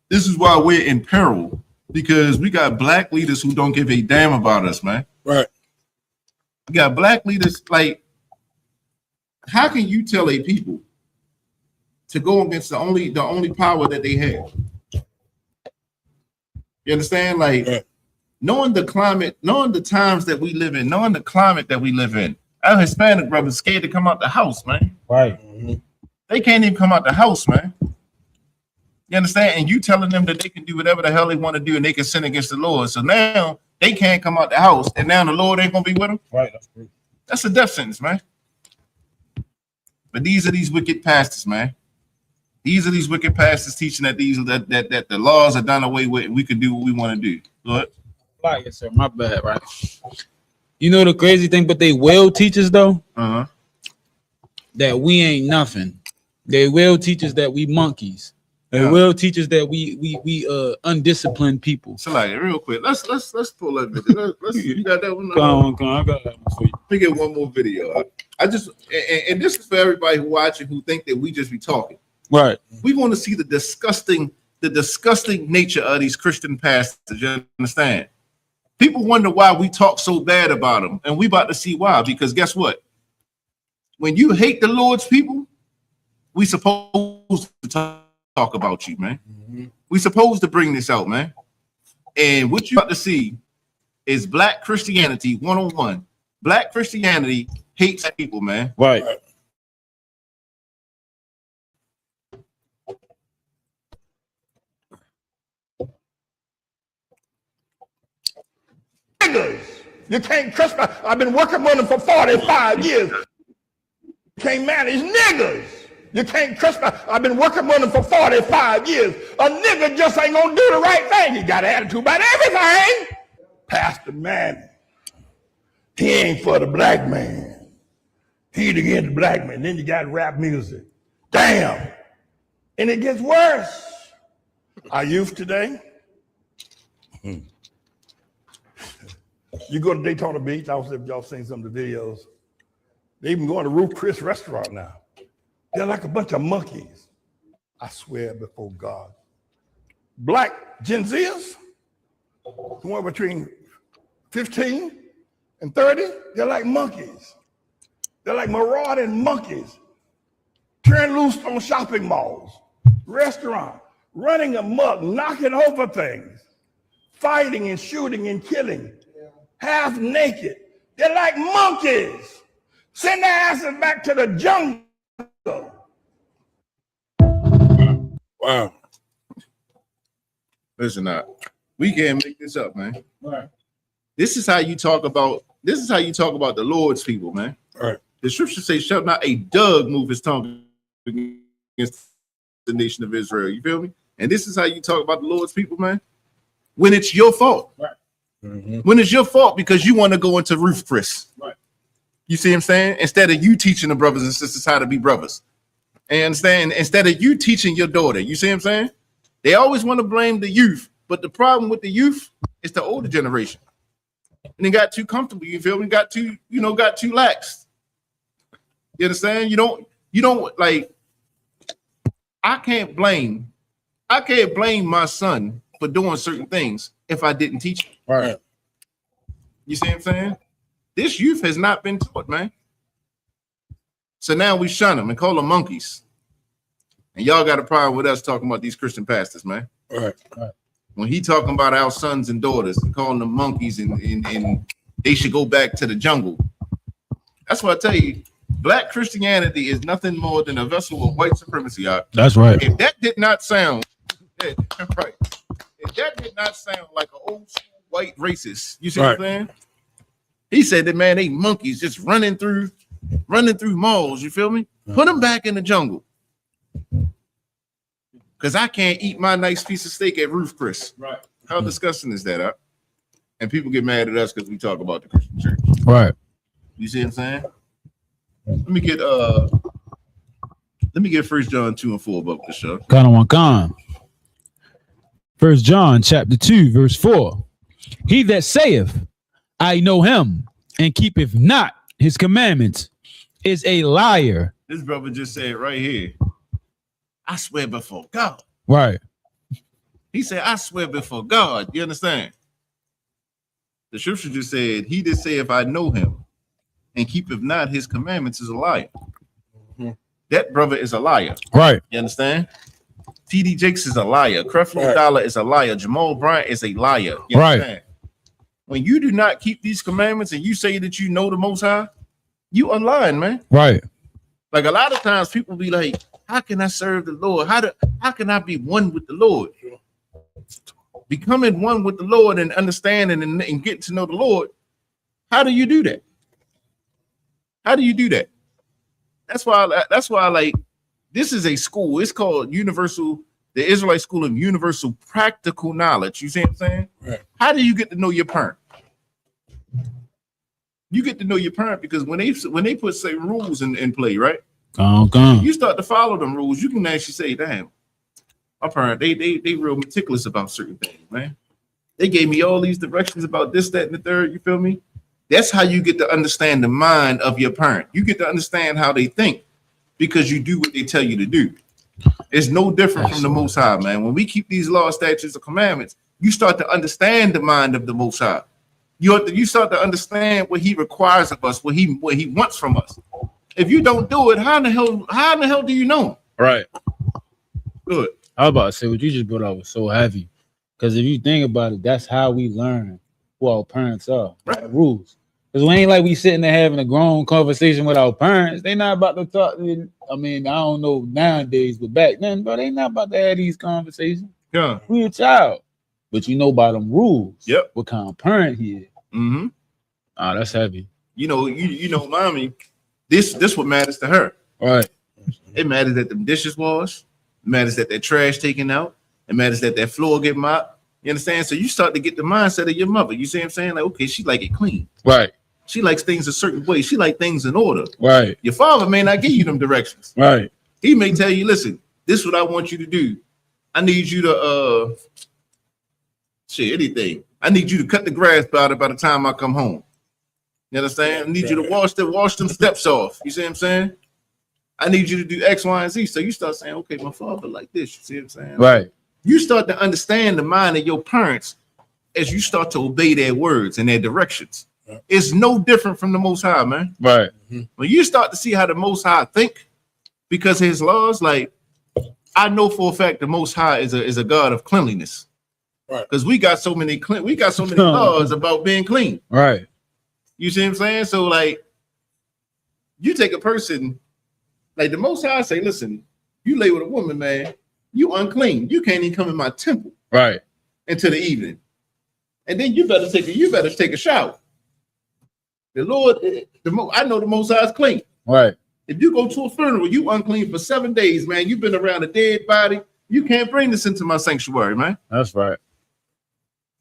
This is why we're in peril because we got black leaders who don't give a damn about us, man. Right. We got black leaders like, how can you tell a people to go against the only power that they have? You understand? Like, right. Knowing the climate, knowing the times that we live in, knowing the climate that we live in, our Hispanic brothers scared to come out the house, man. Right. Mm-hmm. They can't even come out the house, man. You understand? And you telling them that they can do whatever the hell they want to do and they can sin against the Lord. So now they can't come out the house and now the Lord ain't gonna be with them. Right. That's a death sentence, man. But these are these wicked pastors, man. These are these wicked pastors teaching that that the laws are done away with and we can do what we want to do. Go ahead. Yes, sir. My bad, right? You know the crazy thing, but they will teach us though that we ain't nothing. They will teach us that we monkeys. They will teach us that we undisciplined people. So like real quick, let's pull that video. You got that one? Come on, I got that one for you. Let me get one more video. I just and this is for everybody who watching who think that we just be talking. Right. We want to see the disgusting nature of these Christian pastors. You understand? People wonder why we talk so bad about them, and we about to see why. Because guess what? When you hate the Lord's people, we supposed to talk about you, man. Mm-hmm. We supposed to bring this out, man. And what you about to see is Black Christianity 101. Black Christianity hates people, man. Right. Niggas. You can't trust me. I've been working with them for 45 years. You can't manage niggas. You can't trust me. I've been working with them for 45 years. A nigga just ain't gonna do the right thing. He got an attitude about everything. Pastor Manny, he ain't for the black man. He against the black man. Then you got rap music. Damn. And it gets worse. Our youth today, you go to Daytona Beach, I don't know if y'all seen some of the videos. They even going to Ruth Chris restaurant now. They're like a bunch of monkeys. I swear before God. Black Gen Zers, somewhere between 15 and 30, they're like monkeys. They're like marauding monkeys. Turn loose on shopping malls, restaurants, running amok, knocking over things, fighting and shooting and killing, half naked. They're like monkeys. Send their asses back to the jungle. Wow. Listen, we can't make this up, man. Right. This is how you talk about the Lord's people, man. Right. The scripture says, shall not a dog move his tongue against the nation of Israel. You feel me? And this is how you talk about the Lord's people, man. When it's your fault. Right. Mm-hmm. When it's your fault because you want to go into Ruth Chris. Right. You see what I'm saying? Instead of you teaching the brothers and sisters how to be brothers. And understand, instead of you teaching your daughter, you see what I'm saying? They always want to blame the youth, but the problem with the youth is the older generation. And they got too comfortable, you feel me? Got too lax. You understand? You don't like, I can't blame my son for doing certain things if I didn't teach him. Right. You see what I'm saying? This youth has not been taught, man. So now we shun them and call them monkeys. And y'all got a problem with us talking about these Christian pastors, man. Right. When he talking about our sons and daughters and calling them monkeys and they should go back to the jungle. That's what I tell you. Black Christianity is nothing more than a vessel of white supremacy. That's right. If that did not sound right, if that did not sound like an old school white racist, you see what I'm saying? He said that, man, they monkeys just running through malls. You feel me? Put them back in the jungle. Because I can't eat my nice piece of steak at Ruth Chris. Right. How disgusting is that? Huh? And people get mad at us because we talk about the Christian church. Right. You see what I'm saying? Let me get 1 John 2 and 4 about the show. Con. 1 John chapter 2, verse 4. He that saith, I know him, and keepeth not his commandments, is a liar. This brother just said right here, I swear before God. Right. He said, I swear before God. You understand? The scripture just said, he that saith, I know him, and keepeth not his commandments is a liar. Mm-hmm. That brother is a liar. Right. You understand? TD Jakes is a liar. Creflo Right. Dollar is a liar. Jamal Bryant is a liar. You Right. understand? When you do not keep these commandments and you say that you know the Most High, you are lying, man. Right. Like a lot of times people be like, how can I serve the Lord? How can I be one with the Lord? Becoming one with the Lord and understanding and getting to know the Lord. How do you do that? How do you do that? That's why like this is a school. It's called the Israelite School of Universal Practical Knowledge. You see what I'm saying? Right. How do you get to know your parent? You get to know your parent because when they put say rules in play, right? Con. You start to follow them rules, you can actually say, damn, my parent, they real meticulous about certain things, man. They gave me all these directions about this, that, and the third. You feel me? That's how you get to understand the mind of your parent. You get to understand how they think because you do what they tell you to do. It's no different from the Most High, man. When we keep these laws, statutes, and commandments, you start to understand the mind of the Most High. You start to understand what He requires of us, what He wants from us. If you don't do it, how in the hell do you know? Right. Good. I was about to say what you just brought up was so heavy. Because if you think about it, that's how we learn who our parents are. Right. Rules. Because we ain't like we sitting there having a grown conversation with our parents. They not about to talk. I mean, I don't know nowadays, but back then, bro, they not about to have these conversations. Yeah. We a child. But you know about them rules. Yep. What kind of parent he is. Mm-hmm. Oh, that's heavy. You know, mommy, this what matters to her. Right. It matters that the dishes washed. It matters that trash taken out. It matters that floor get mopped. You understand? So you start to get the mindset of your mother. You see what I'm saying? Like, okay, she like it clean. Right. She likes things a certain way. She like things in order. Right. Your father may not give you them directions. Right. He may tell you, listen, this is what I want you to do. I need you to anything. I need you to cut the grass by the time I come home. You understand? I need you to wash them steps off. You see what I'm saying? I need you to do X, Y, and Z. So you start saying, okay, my father like this. You see what I'm saying? Right. You start to understand the mind of your parents as you start to obey their words and their directions. It's no different from the Most High, man. Right. When you start to see how the Most High think, because of his laws, like I know for a fact the Most High is a God of cleanliness. Right. Because we got so many laws about being clean. Right. You see what I'm saying? So like, you take a person, like the Most High say, listen, you lay with a woman, man, you unclean. You can't even come in my temple. Right. Until the evening, and then you better take a shower. The Lord, I know the Most High is clean. Right. If you go to a funeral, you unclean for 7 days, man. You've been around a dead body. You can't bring this into my sanctuary, man. That's right.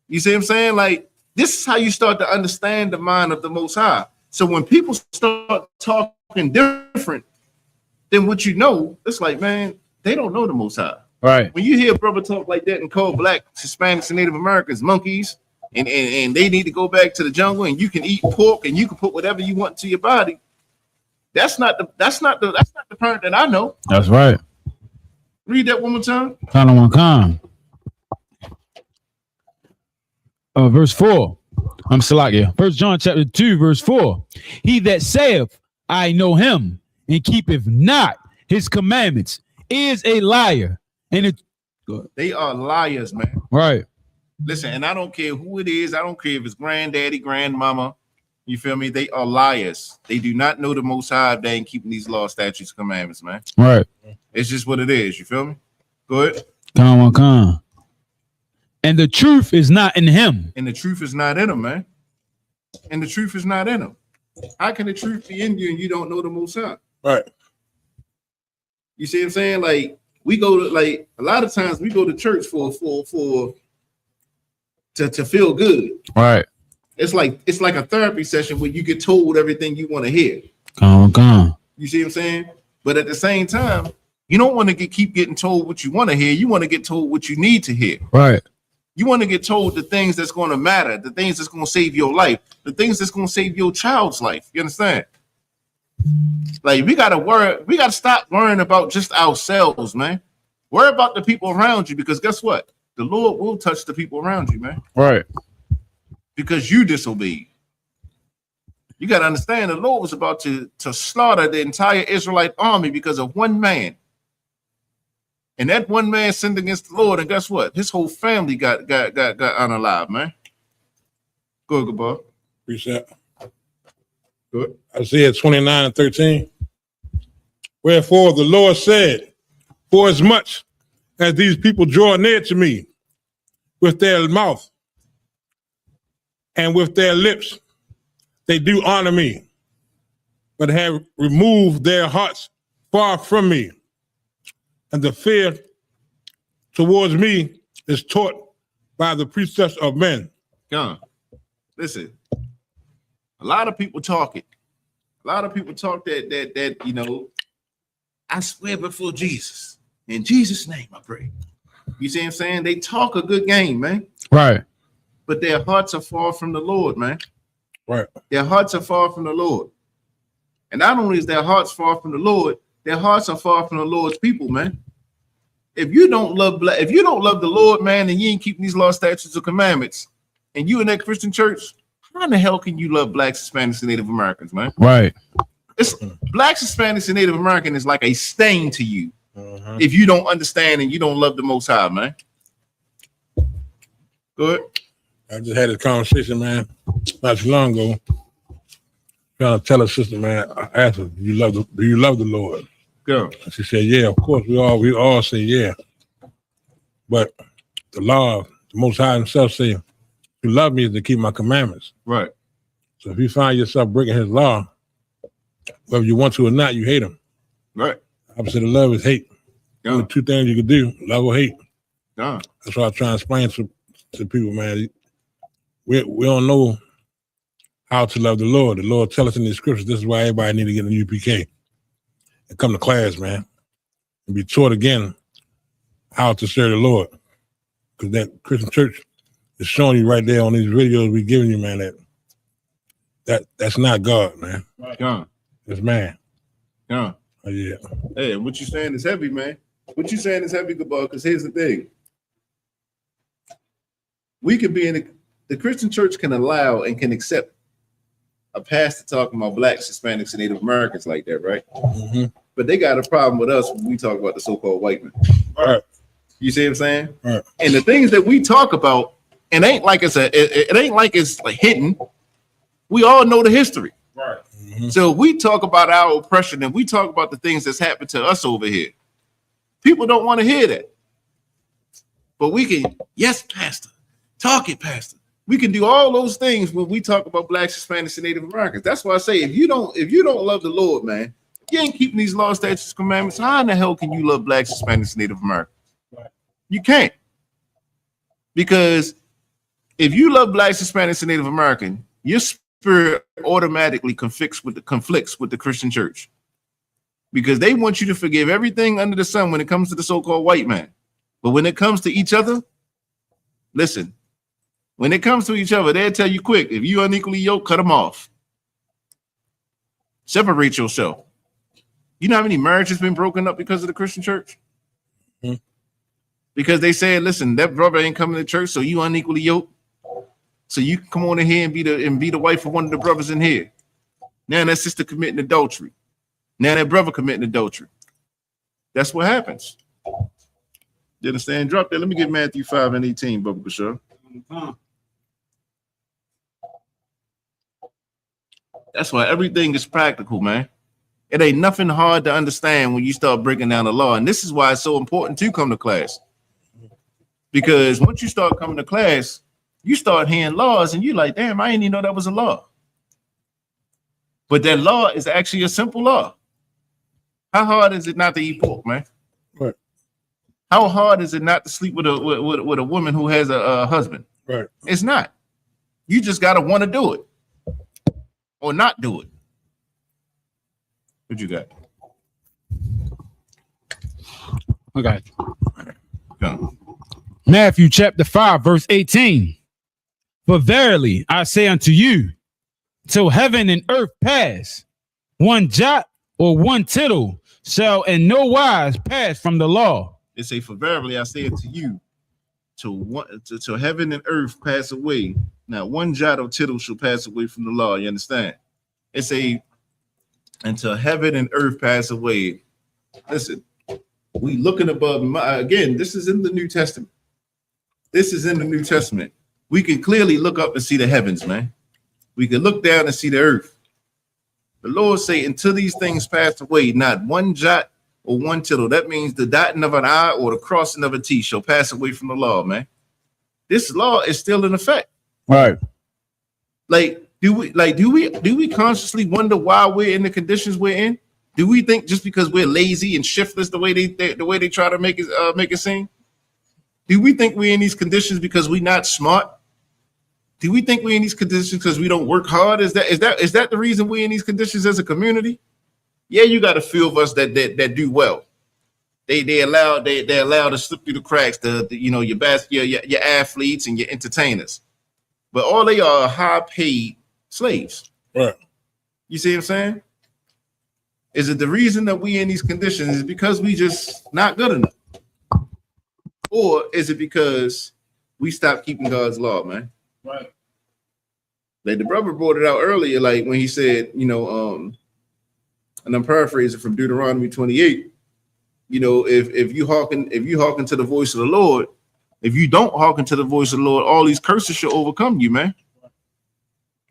You see what I'm saying? Like, this is how you start to understand the mind of the Most High. So when people start talking different than what you know, it's like, man, they don't know the Most High. Right. When you hear a brother talk like that and call black, Hispanics, and Native Americans monkeys, and they need to go back to the jungle, and you can eat pork and you can put whatever you want to your body. That's not the parent that I know. That's right. Read that one more time. Verse 4. I'm Salakia. 1 John chapter 2, verse 4. He that saith, I know him, and keepeth not his commandments, is a liar. And They are liars, man. right. Listen, and I don't care who it is. I don't care if it's granddaddy, grandmama. You feel me? They are liars. They do not know the Most High if they ain't keeping these laws, statutes, commandments, man. Right. It's just what it is. You feel me? Go ahead. Come. And the truth is not in him. And the truth is not in them, man. And the truth is not in them. How can the truth be in you and you don't know the Most High? Right. You see what I'm saying? Like, we go to, like, a lot of times we go to church to feel good. Right. It's like a therapy session where you get told everything you want to hear. Come. You see what I'm saying? But at the same time, you don't want to keep getting told what you want to hear. You want to get told what you need to hear. Right. You want to get told the things that's going to matter, the things that's going to save your life, the things that's going to save your child's life. You understand? Like, we got to stop worrying about just ourselves, man. Worry about the people around you, because guess what? The Lord will touch the people around you, man. Right. Because you disobeyed. You got to understand, the Lord was about to slaughter the entire Israelite army because of one man. And that one man sinned against the Lord, and guess what? His whole family got unalive, man. Go ahead, Gabar. Reset. Good. Isaiah 29:13. Wherefore the Lord said, for as much as these people draw near to me with their mouth and with their lips, they do honor me, but have removed their hearts far from me. And the fear towards me is taught by the precepts of men. John, listen. A lot of people talk it. A lot of people talk that you know, I swear before Jesus. In Jesus' name, I pray. You see what I'm saying? They talk a good game, man. Right. But their hearts are far from the Lord, man. Right. Their hearts are far from the Lord. And not only is their hearts far from the Lord, their hearts are far from the Lord's people, man. If you don't love the Lord, man, and you ain't keeping these laws, statutes, or commandments, and you in that Christian church, how in the hell can you love blacks, Hispanics, and Native Americans, man? Right. It's blacks, Hispanics, and Native American is like a stain to you if you don't understand and you don't love the Most High, man. Go ahead. I just had a conversation, man, not too long ago. Trying to tell her sister, man, I asked her, do you love the Lord? Go. And she said, yeah, of course. We all say yeah. But the law, the Most High himself say, to love me is to keep my commandments. Right. So if you find yourself breaking his law, whether you want to or not, you hate him. Right. Opposite of love is hate. Yeah. The two things you can do, love or hate. Yeah. That's what I try to explain to people, man. We don't know how to love the Lord. The Lord tell us in the scriptures, this is why everybody need to get a UPK and come to class, man, and be taught again how to serve the Lord. Because that Christian church is showing you right there on these videos we giving you, man, that's not God, man. Yeah. It's man. Yeah. Oh, yeah. Hey, what you saying is heavy, man. What you saying is heavy, Gabal, because here's the thing. We can be in the Christian church can allow and can accept a pastor talking about blacks, Hispanics, and Native Americans like that, right? Mm-hmm. But they got a problem with us when we talk about the so-called white man. Right. You see what I'm saying? Right. And the things that we talk about, it ain't like it ain't like it's like hidden. We all know the history. Right. Mm-hmm. So we talk about our oppression and we talk about the things that's happened to us over here. People don't want to hear that. But we can, yes, Pastor, talk it, Pastor. We can do all those things when we talk about blacks, Hispanics, and Native Americans. That's why I say if you don't love the Lord, man, you ain't keeping these laws, statutes, commandments. How in the hell can you love blacks, Hispanics, and Native Americans? Right. You can't. Because if you love blacks, Hispanics, and Native American, your spirit automatically conflicts with the Christian church. Because they want you to forgive everything under the sun when it comes to the so-called white man. But when it comes to each other, listen, when it comes to each other, they'll tell you quick, if you unequally yoked, cut them off. Separate yourself. You know how many marriages been broken up because of the Christian church? Mm-hmm. Because they said, listen, that brother ain't coming to church, so you unequally yoked. So you can come on in here and be the wife of one of the brothers in here. Now that sister committing adultery. Now that brother committing adultery. That's what happens. You understand? Drop that. Let me get Matthew 5:18, Bubba Bashar. That's why everything is practical, man. It ain't nothing hard to understand when you start breaking down the law. And this is why it's so important to come to class. Because once you start coming to class, you start hearing laws and you're like, damn, I didn't even know that was a law. But that law is actually a simple law. How hard is it not to eat pork, man? Right. How hard is it not to sleep with a woman who has a husband? Right. It's not. You just gotta want to do it or not do it. What you got? Okay. Go. Matthew chapter 5, verse 18. For verily I say unto you, till heaven and earth pass, one jot or one tittle shall in no wise pass from the law. It say, for verily I say unto you, till heaven and earth pass away, now one jot or tittle shall pass away from the law. You understand? It say, until heaven and earth pass away. Listen, we looking above. Again, this is in the New Testament. This is in the New Testament. We can clearly look up and see the heavens, man. We can look down and see the earth. The Lord say, until these things pass away, not one jot or one tittle. That means the dotting of an I or the crossing of a T shall pass away from the law, man. This law is still in effect. Right. Do we consciously wonder why we're in the conditions we're in? Do we think just because we're lazy and shiftless the way they try to make it seem? Do we think we're in these conditions because we're not smart? Do we think we're in these conditions because we don't work hard? Is that the reason we're in these conditions as a community? Yeah, you got a few of us that do well. They allow to slip through the cracks. Your athletes and your entertainers, but all they are high paid slaves. Right. You see what I'm saying? Is it the reason that we in these conditions is because we just not good enough? Or is it because we stopped keeping God's law, man? Right. Like the brother brought it out earlier, like when he said, and I'm paraphrasing from Deuteronomy 28, if you hearken to the voice of the Lord, If you don't hearken to the voice of the Lord, all these curses shall overcome you, man.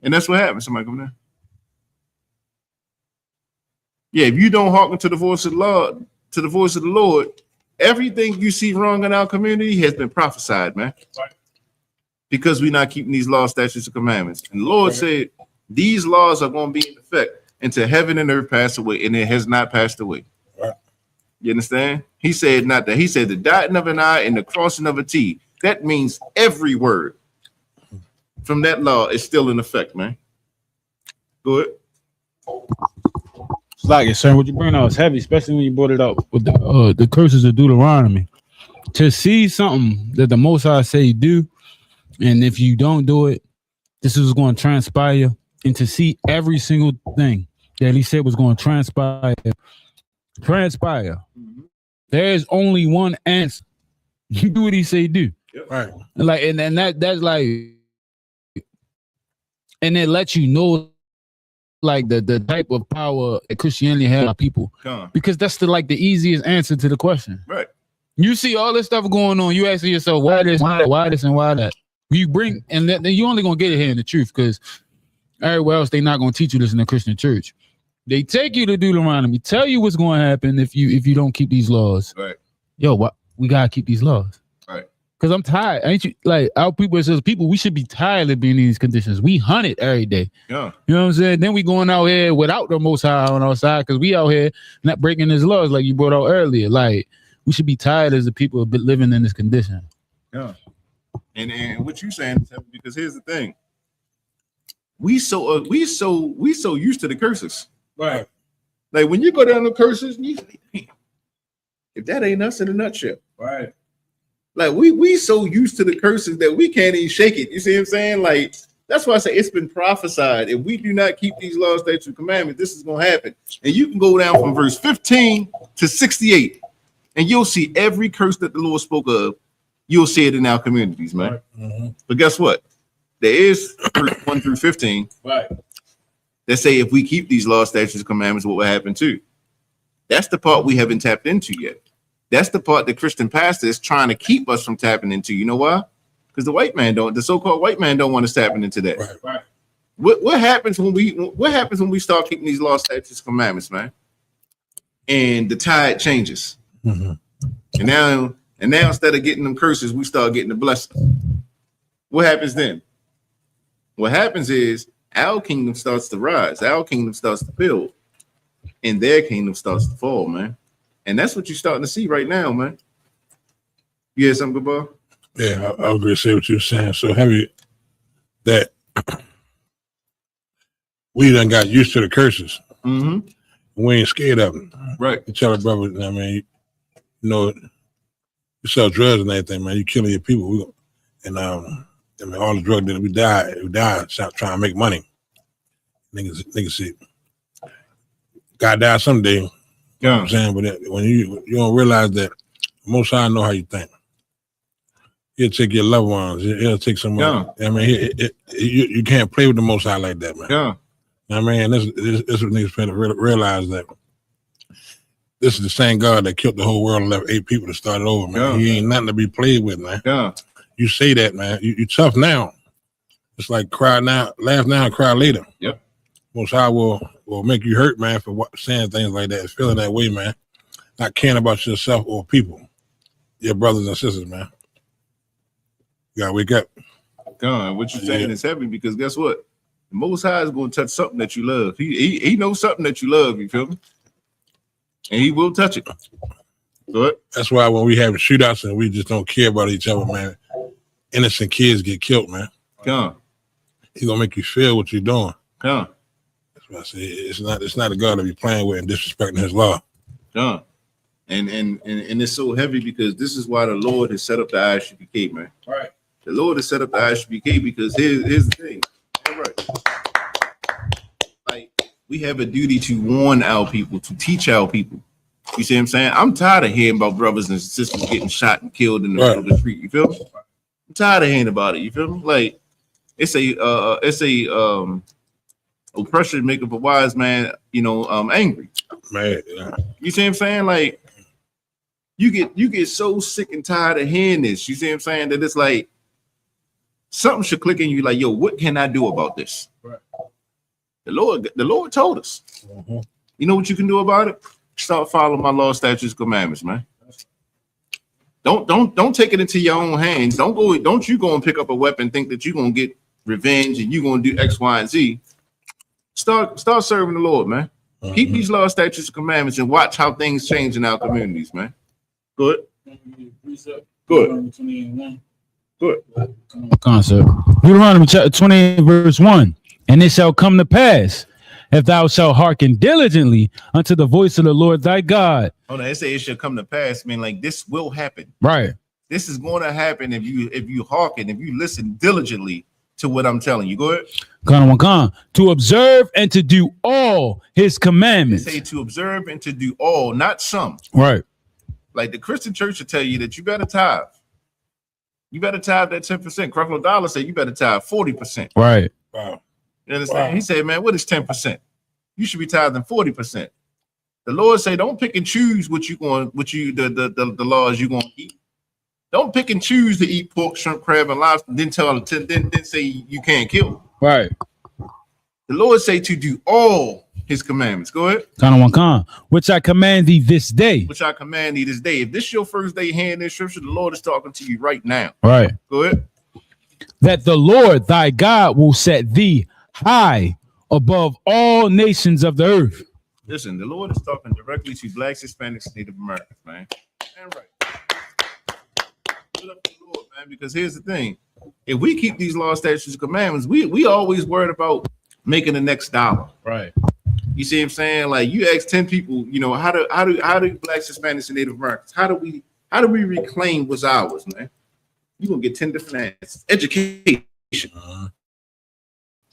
And that's what happens. Somebody come there. Yeah, if you don't hearken to the voice of the Lord, everything you see wrong in our community has been prophesied, man. Because we're not keeping these laws, statutes, and commandments. And the Lord said, these laws are going to be in effect until heaven and earth pass away, and it has not passed away. Right. You understand? He said not that. He said the dotting of an I and the crossing of a T. That means every word from that law is still in effect, man. Go ahead. It's like it, sir. What you bring out is heavy, especially when you brought it up with the curses of Deuteronomy. To see something that the Most High say do, and if you don't do it, this is going to transpire. And to see every single thing that he said was going to transpire. There is only one answer. You do what he say do. Right. Like and that's like, and it lets you know like the type of power that Christianity has on people. Because that's the easiest answer to the question. Right. You see all this stuff going on, you asking yourself why this, and why that. You bring and then you only gonna get it here in the truth, because everywhere else they not gonna teach you this in the Christian church. They take you to Deuteronomy, tell you what's going to happen if you don't keep these laws. Right. Yo, what we gotta keep these laws. Right. Because I'm tired. Ain't you like our people? It says people we should be tired of being in these conditions. We hunt it every day. Yeah. You know what I'm saying? Then we going out here without the Most High on our side because we out here not breaking his laws like you brought out earlier. Like we should be tired as the people of living in this condition. Yeah. And what you saying is heavy, because here's the thing. We so used to the curses. Right. Like when you go down the curses, you say, if that ain't us in a nutshell. Right. Like we so used to the curses that we can't even shake it. You see what I'm saying? Like that's why I say it's been prophesied. If we do not keep these laws, statutes, and commandments, this is gonna happen. And you can go down from verse 15 to 68, and you'll see every curse that the Lord spoke of. You'll see it in our communities, man. Right. Mm-hmm. But guess what? There is verse 1 through 15 Right. that say if we keep these laws, statutes, and commandments, what will happen too? That's the part we haven't tapped into yet. That's the part the Christian pastor is trying to keep us from tapping into. You know why? Because the so-called white man don't want us tapping into that. Right. Right. What happens when we start keeping these laws, statutes, and commandments, man? And the tide changes. Mm-hmm. And now instead of getting them curses, we start getting the blessings. What happens then? What happens is our kingdom starts to rise, our kingdom starts to build, and their kingdom starts to fall, man. And that's what you're starting to see right now, man. You hear something, good boy? Yeah, I agree. Say what you're saying. So heavy that we done got used to the curses. Mm-hmm. We ain't scared of them. Right. You tell a brother, I mean, you know, you sell drugs and everything, man. You killing your people. I mean, all the drug dealers, we died trying to make money. Niggas see, God die someday. You know what I'm saying? But when you don't realize that Most High know how you think. He'll take your loved ones. He'll take someone. I mean, you can't play with the Most High like that, man. Yeah. I mean, this what niggas trying to realize, that this is the same God that killed the whole world and left 8 people to start it over, man. He ain't nothing to be played with, man. Yeah. You say that, man. You tough now. It's like cry now, laugh now, and cry later. Yep. Most High will make you hurt, man, for saying things like that, feeling that way, man. Not caring about yourself or people, your brothers and sisters, man. You gotta wake up. God, what you're saying is heavy, because guess what? The Most High is going to touch something that you love. He knows something that you love. You feel me? And he will touch it. Good. That's why when we have shootouts and we just don't care about each other, man, innocent kids get killed, man. Come. He's gonna make you feel what you're doing. Come. That's why I say it's not a God to be playing with and disrespecting his law. Come. And it's so heavy because this is why the Lord has set up the ISUPK, man. Right. The Lord has set up the ISUPK because here's the thing. All right. Like, we have a duty to warn our people, to teach our people. You see what I'm saying? I'm tired of hearing about brothers and sisters getting shot and killed in the middle of the street. You feel me? I'm tired of hearing about it. You feel me? Like, it's a oppression make up a wise man, angry. Man, yeah. You see what I'm saying? Like, you get so sick and tired of hearing this. You see what I'm saying? That it's like something should click in you. Like, yo, what can I do about this? Right. The Lord told us. You know what you can do about it? Start following my law, statutes, commandments, man. Don't take it into your own hands. Don't you go and pick up a weapon, think that you're gonna get revenge and you're gonna do X, Y, and Z. Start serving the Lord, man. Keep these law, statutes, and commandments, and watch how things change in our communities, man. Good. Good. 28:1. Good. Concept. Deuteronomy chapter 28, verse 1. And it shall come to pass, if thou shalt hearken diligently unto the voice of the Lord thy God. Oh no, they say it should come to pass. I mean, like this will happen. Right. This is going to happen if you hearken, if you listen diligently to what I'm telling you. Go ahead. To observe and to do all his They commandments. say to observe and to do all, not some. Right. Like the Christian church will tell you that you better tithe. You better tithe that 10%. Creflo Dollar said you better tithe 40%. Right. Wow. You understand? Wow. He said, man, what is 10%? You should be tithing 40%. The Lord say, don't pick and choose the laws you gonna keep. Don't pick and choose to eat pork, shrimp, crab, and lobster. Then say you can't kill. Right. The Lord say to do all his commandments. Go ahead. Which I command thee this day. Which I command thee this day. If this is your first day hearing this scripture, the Lord is talking to you right now. Right. Go ahead. That the Lord thy God will set thee high above all nations of the earth. Listen, the Lord is talking directly to blacks, Hispanics, Native Americans, man. And right. Put up the Lord, man, because here's the thing. If we keep these laws, statutes, and commandments, we always worried about making the next dollar. Right. You see what I'm saying? Like you ask 10 people, you know, how do blacks, Hispanics, and Native Americans, how do we reclaim what's ours, man? You're gonna get 10 different answers. Education.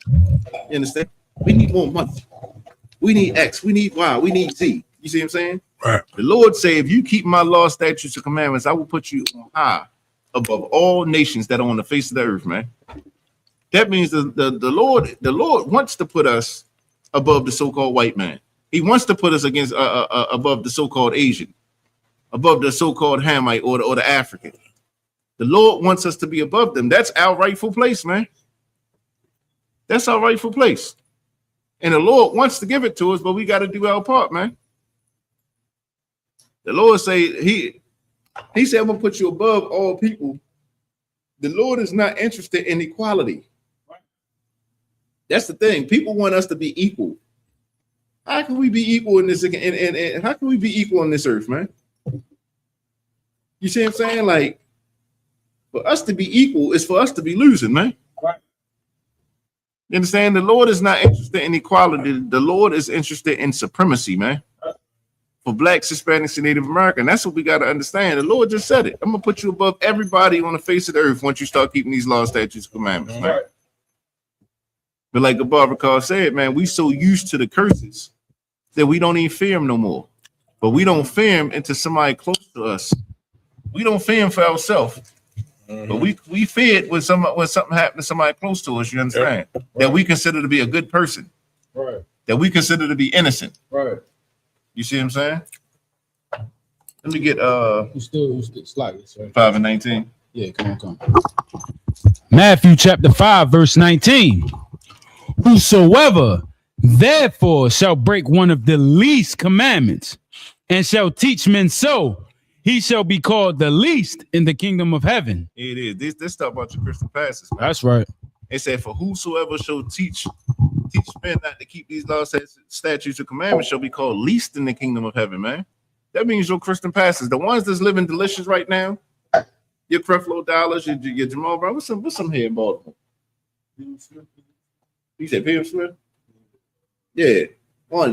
You understand? We need more money. We need X, we need Y, we need Z. You see what I'm saying? Right. The Lord say, if you keep my law, statutes, and commandments, I will put you on high above all nations that are on the face of the earth, man. That means the Lord wants to put us above the so-called white man. He wants to put us against above the so-called Asian, above the so-called Hamite or the African. The Lord wants us to be above them. That's our rightful place, man. That's our rightful place. And the Lord wants to give it to us, but we got to do our part, man. The Lord say he said, I'm gonna put you above all people. The Lord is not interested in equality. That's the thing. People want us to be equal. How can we be equal in this? And how can we be equal on this earth, man? You see what I'm saying? Like, for us to be equal is for us to be losing, man. Right. You understand? The Lord is not interested in equality. The Lord is interested in supremacy, man. For blacks, Hispanics, and Native American. That's what we got to understand. The Lord just said it. I'm going to put you above everybody on the face of the earth once you start keeping these laws, statutes, commandments, man. Right. But like Abubakar said, man, we so used to the curses that we don't even fear them no more. But we don't fear them into somebody close to us. We don't fear them for ourselves. But we fear it when something happened to somebody close to us, you understand? Right. That we consider to be a good person. Right. That we consider to be innocent. Right. You see what I'm saying? Let me get You still slightly, right? 5 and 19. Yeah, come on. Matthew chapter 5, verse 19. Whosoever therefore shall break one of the least commandments and shall teach men so, he shall be called the least in the kingdom of heaven. It is. This stuff about your Christian pastors, man. That's right. It said, for whosoever shall teach men not to keep these laws, statutes, and commandments shall be called least in the kingdom of heaven, man. That means your Christian pastors, the ones that's living delicious right now, your Creflo Dollars, your Jamal Brown, what's some here in Baltimore? You said P.M. Smith? Yeah.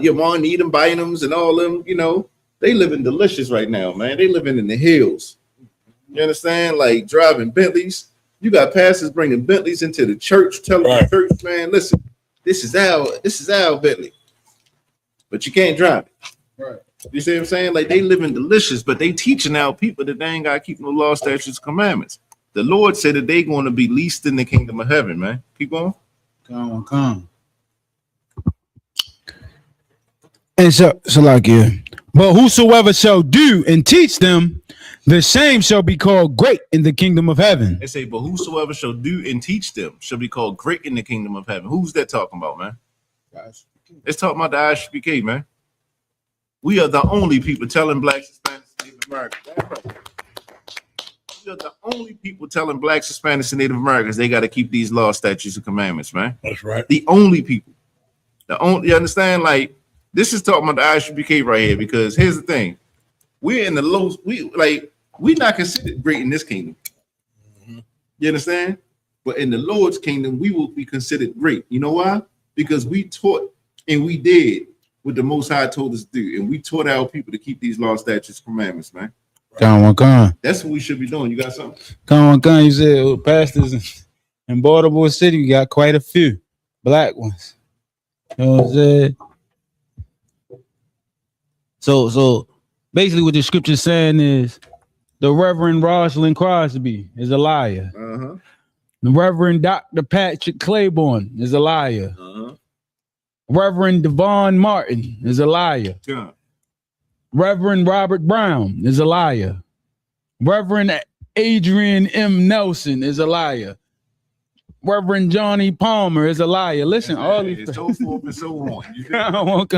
Your Mon Needham, Bynums, and all them, you know, they living delicious right now, man. They living in the hills. You understand? Like driving Bentleys. You got pastors bringing Bentleys into the church, telling the church, man, listen, this is our Bentley. But you can't drive it. Right. You see what I'm saying? Like they living delicious, but they teaching our people that they ain't got to keep no law, statutes, commandments. The Lord said that they going to be least in the kingdom of heaven, man. Keep going. Come. And so like, yeah. But whosoever shall do and teach them, the same shall be called great in the kingdom of heaven. They say, but whosoever shall do and teach them shall be called great in the kingdom of heaven. Who's that talking about, man? It's talking about the ISUPK, man. We are the only people telling blacks, Hispanics, and Native Americans. We are the only people telling blacks, Hispanics, and Native Americans they got to keep these laws, statutes, and commandments, man. That's right. The only people. You understand? Like, this is talking about the ISUPK right here, because here's the thing. We're in the low, we're not considered great in this kingdom. Mm-hmm. You understand? But in the Lord's kingdom, we will be considered great. You know why? Because we taught and we did what the Most High told us to do. And we taught our people to keep these laws, statutes, commandments, man. Come. That's what we should be doing. You got something? Come. You said pastors in Baltimore City, we got quite a few black ones. You know what I'm saying? So basically what the scripture is saying is the Reverend Rosalind Crosby is a liar. Uh-huh. The Reverend Dr. Patrick Claiborne is a liar. Uh-huh. Reverend Devon Martin is a liar. Yeah. Reverend Robert Brown is a liar. Reverend Adrian M. Nelson is a liar. Reverend Johnny Palmer is a liar. Listen, all these so forth and so on. You don't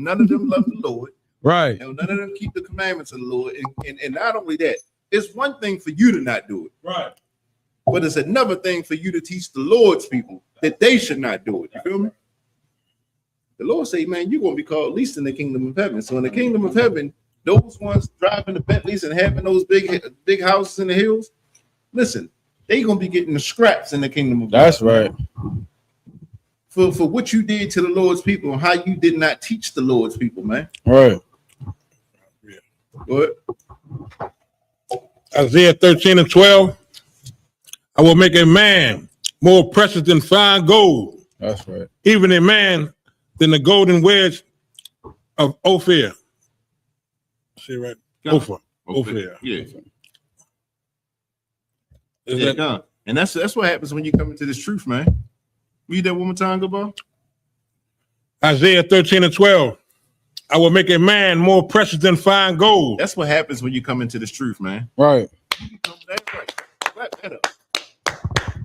none of them love the Lord. Right. Don't none of them keep the commandments of the Lord. And not only that, it's one thing for you to not do it. Right. But it's another thing for you to teach the Lord's people that they should not do it. You feel me? The Lord say, man, you're going to be called least in the kingdom of heaven. So in the kingdom of heaven, those ones driving the Bentleys and having those big houses in the hills, listen, they going to be getting the scraps in the kingdom of That's God. right. For what you did to the Lord's people and how you did not teach the Lord's people, man. Right. Go ahead. Isaiah 13:12. I will make a man more precious than fine gold, That's right. even a man than the golden wedge of Ophir. See right? Ophir. Ophir. Yeah. Is Yeah, that God. And that's what happens when you come into this truth, man. Read that one more time, Gabal. Isaiah 13:12? I will make a man more precious than fine gold. That's what happens when you come into this truth, man. Right. You become that's right. Clap that up.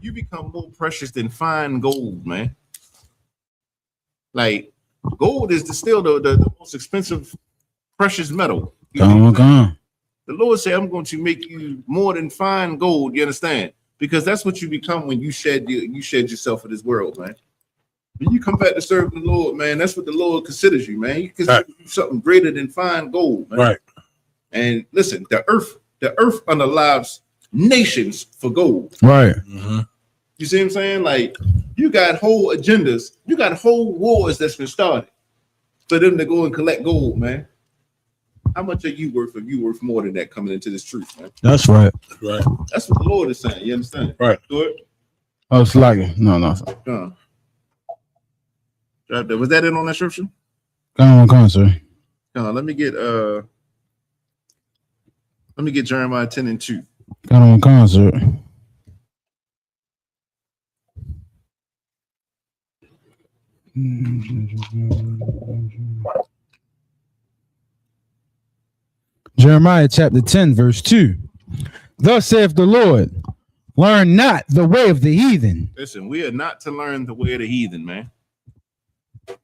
You become more precious than fine gold, man. Like gold is still the most expensive precious metal. Come. The Lord said, I'm going to make you more than fine gold. You understand? Because that's what you become when you shed yourself for this world, man. When you come back to serve the Lord, man, that's what the Lord considers you, man. He considers you something greater than fine gold, man. Right. And listen, the earth unalives nations for gold. Right. Mm-hmm. You see what I'm saying? Like, you got whole agendas, you got whole wars that's been started for them to go and collect gold, man. How much are you worth if you worth more than that coming into this truth, man? That's right. Right. That's what the Lord is saying. You understand? Right. Good. Oh, it's like no. Drop that. Was that it on that scripture? Come, sir. Let me get Jeremiah 10:2. Come, sir. Jeremiah chapter 10, verse 2. Thus saith the Lord, learn not the way of the heathen. Listen, we are not to learn the way of the heathen, man.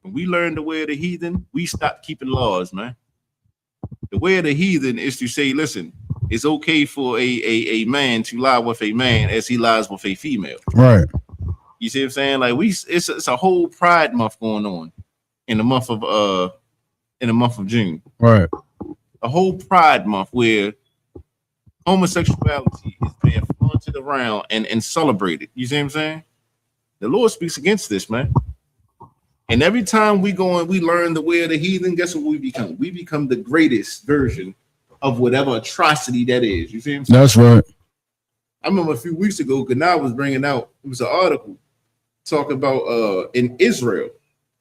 When we learn the way of the heathen, we stop keeping laws, man. The way of the heathen is to say, listen, it's okay for a man to lie with a man as he lies with a female. Right. You see what I'm saying? Like it's a whole pride month going on in the month of June. Right. A whole pride month where homosexuality is being flaunted around and celebrated. You see what I'm saying? The Lord speaks against this, man. And every time we go and we learn the way of the heathen, guess what we become? We become the greatest version of whatever atrocity that is. You see what I'm saying? That's right. I remember a few weeks ago, Gannah was bringing out, it was an article talking about in Israel,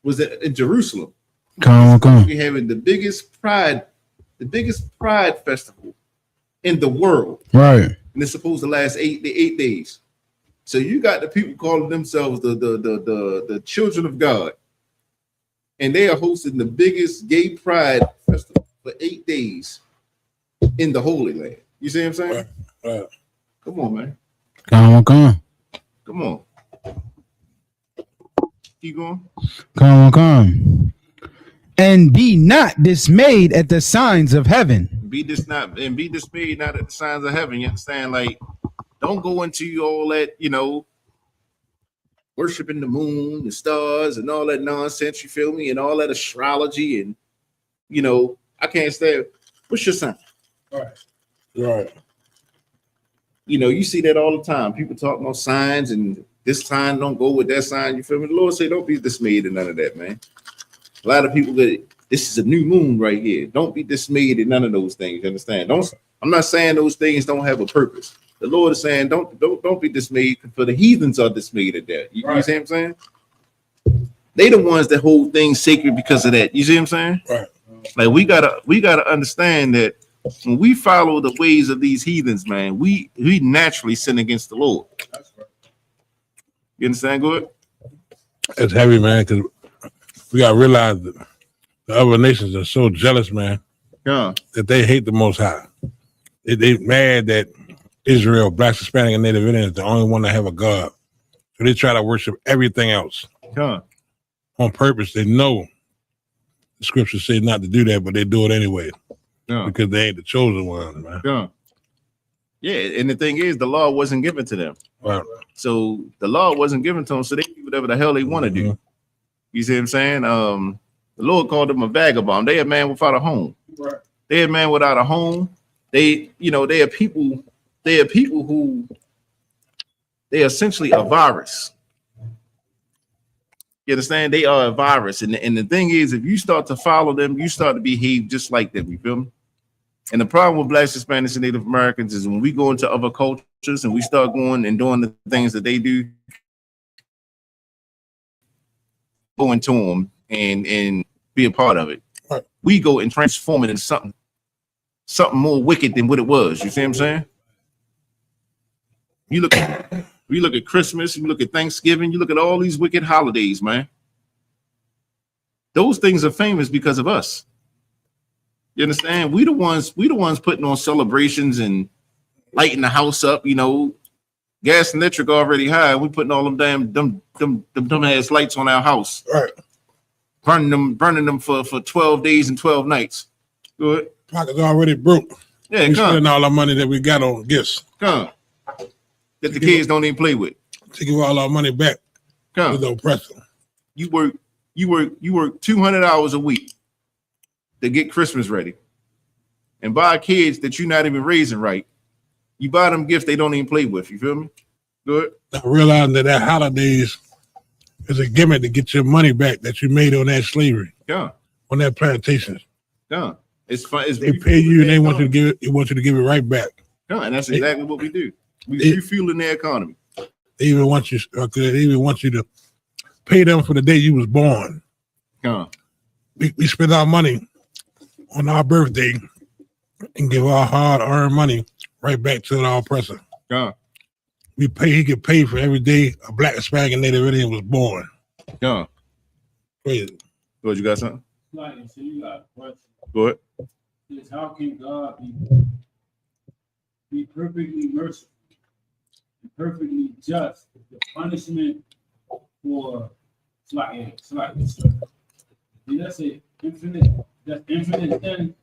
was it in Jerusalem? Come. We having the biggest pride festival in the world. Right. And it's supposed to last 8 days. So you got the people calling themselves the children of God. and they are hosting the biggest gay pride festival for 8 days in the Holy Land. You see what I'm saying? Right. Come on, man. Come Come on. Keep going. on. And be not dismayed at the signs of heaven. Be dismayed not at the signs of heaven. You understand? Like, don't go into all that, worshiping the moon, the stars, and all that nonsense. You feel me? And all that astrology, and I can't stand. What's your sign? Right. You see that all the time. People talk about signs, and this sign don't go with that sign. You feel me? The Lord say, don't be dismayed at none of that, man. A lot of people this is a new moon right here. Don't be dismayed at none of those things. You understand? I'm not saying those things don't have a purpose. The Lord is saying, don't be dismayed, for the heathens are dismayed at that. You see what I'm saying? They the ones that hold things sacred because of that. You see what I'm saying? Right. Like we gotta understand that when we follow the ways of these heathens, man, we naturally sin against the Lord. That's right. You understand? Good. It's heavy, man, because we gotta realize that the other nations are so jealous, man, Yeah. that they hate the Most High. They mad that Israel, Blacks, Hispanic, and Native Indians, the only one that have a God. So they try to worship everything else Yeah. on purpose. They know the scriptures say not to do that, but they do it anyway Yeah. because they ain't the chosen ones, man. Yeah. Yeah. And the thing is, the law wasn't given to them. Right. So the law wasn't given to them, so they do whatever the hell they want to do. You see what I'm saying? The Lord called them a vagabond. They a man without a home. Right. They a man without a home. They are people who they are essentially a virus. You understand? They are a virus. And the thing is, if you start to follow them, you start to behave just like them. You feel me? And the problem with Blacks, Hispanics, and Native Americans is when we go into other cultures and we start going and doing the things that they do, go into them and be a part of it. Right. We go and transform it into something more wicked than what it was. You see what I'm saying? You look at Christmas, you look at Thanksgiving, you look at all these wicked holidays, man. Those things are famous because of us. You understand? We the ones putting on celebrations and lighting the house up, gas and electric already high. We putting all them dumb ass lights on our house. Right. Burning them for 12 days and 12 nights. Good. Pockets already broke. Yeah, We come. spending all our money that we got on gifts. Come. That the kids don't even play with. To give all our money back to Come. the oppressor. You work 200 hours a week to get Christmas ready and buy kids that you're not even raising right. You buy them gifts they don't even play with. You feel me? Good. Now realizing that holidays is a gimmick to get your money back that you made on that slavery, Yeah. on that plantation. Yeah. It's fun. They pay you and they want you to give it. They want you to give it right back. Yeah, and that's exactly what we do. We fueling their economy. They even want you. They even want you to pay them for the day you was born. Yeah. We spend our money on our birthday and give our hard-earned money right back to the oppressor. Yeah. He get paid for every day a Black, Hispanic, and Native Indian was born. Yeah. Crazy. Good, you got something? Like, so you got a question. Go ahead. Is how can God be perfectly merciful and perfectly just if the punishment for slight. That's it. That's infinite sin.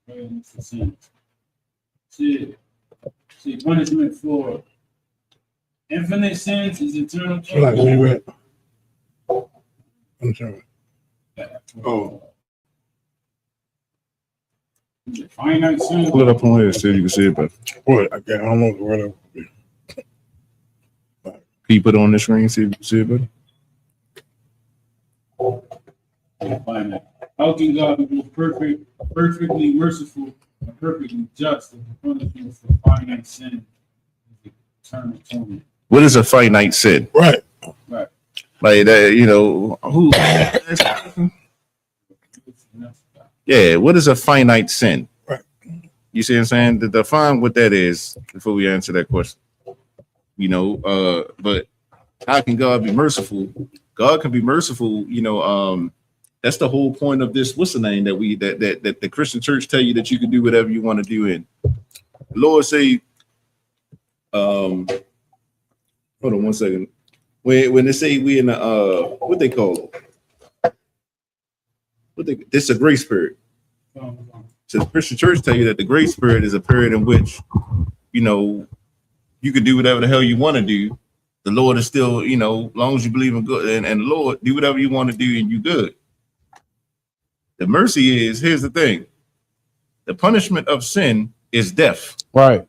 And it's a sin. See, punishment for infinite sins is eternal. So like we read. I'm sorry. Oh. Finite sin. Pull it up on here so you can see it better. What? I don't know the word. Can you put it on the screen so you can see it better? Finite. How can God be both perfectly merciful and perfectly just if the punishment for finite sin is eternal torment? What is a finite sin? Right. Right. Like that, who? Yeah, what is a finite sin? Right. You see what I'm saying? To define what that is before we answer that question. But how can God be merciful? God can be merciful. That's the whole point of this. What's the name that that the Christian church tell you that you can do whatever you want to do in? The Lord say, hold on one second. When they say we in the what they call it? This is a grace period. So the Christian church tell you that the grace period is a period in which, you can do whatever the hell you want to do. The Lord is still, as long as you believe in good and the Lord, do whatever you want to do and you good. The mercy is, here's the thing. The punishment of sin is death. Right.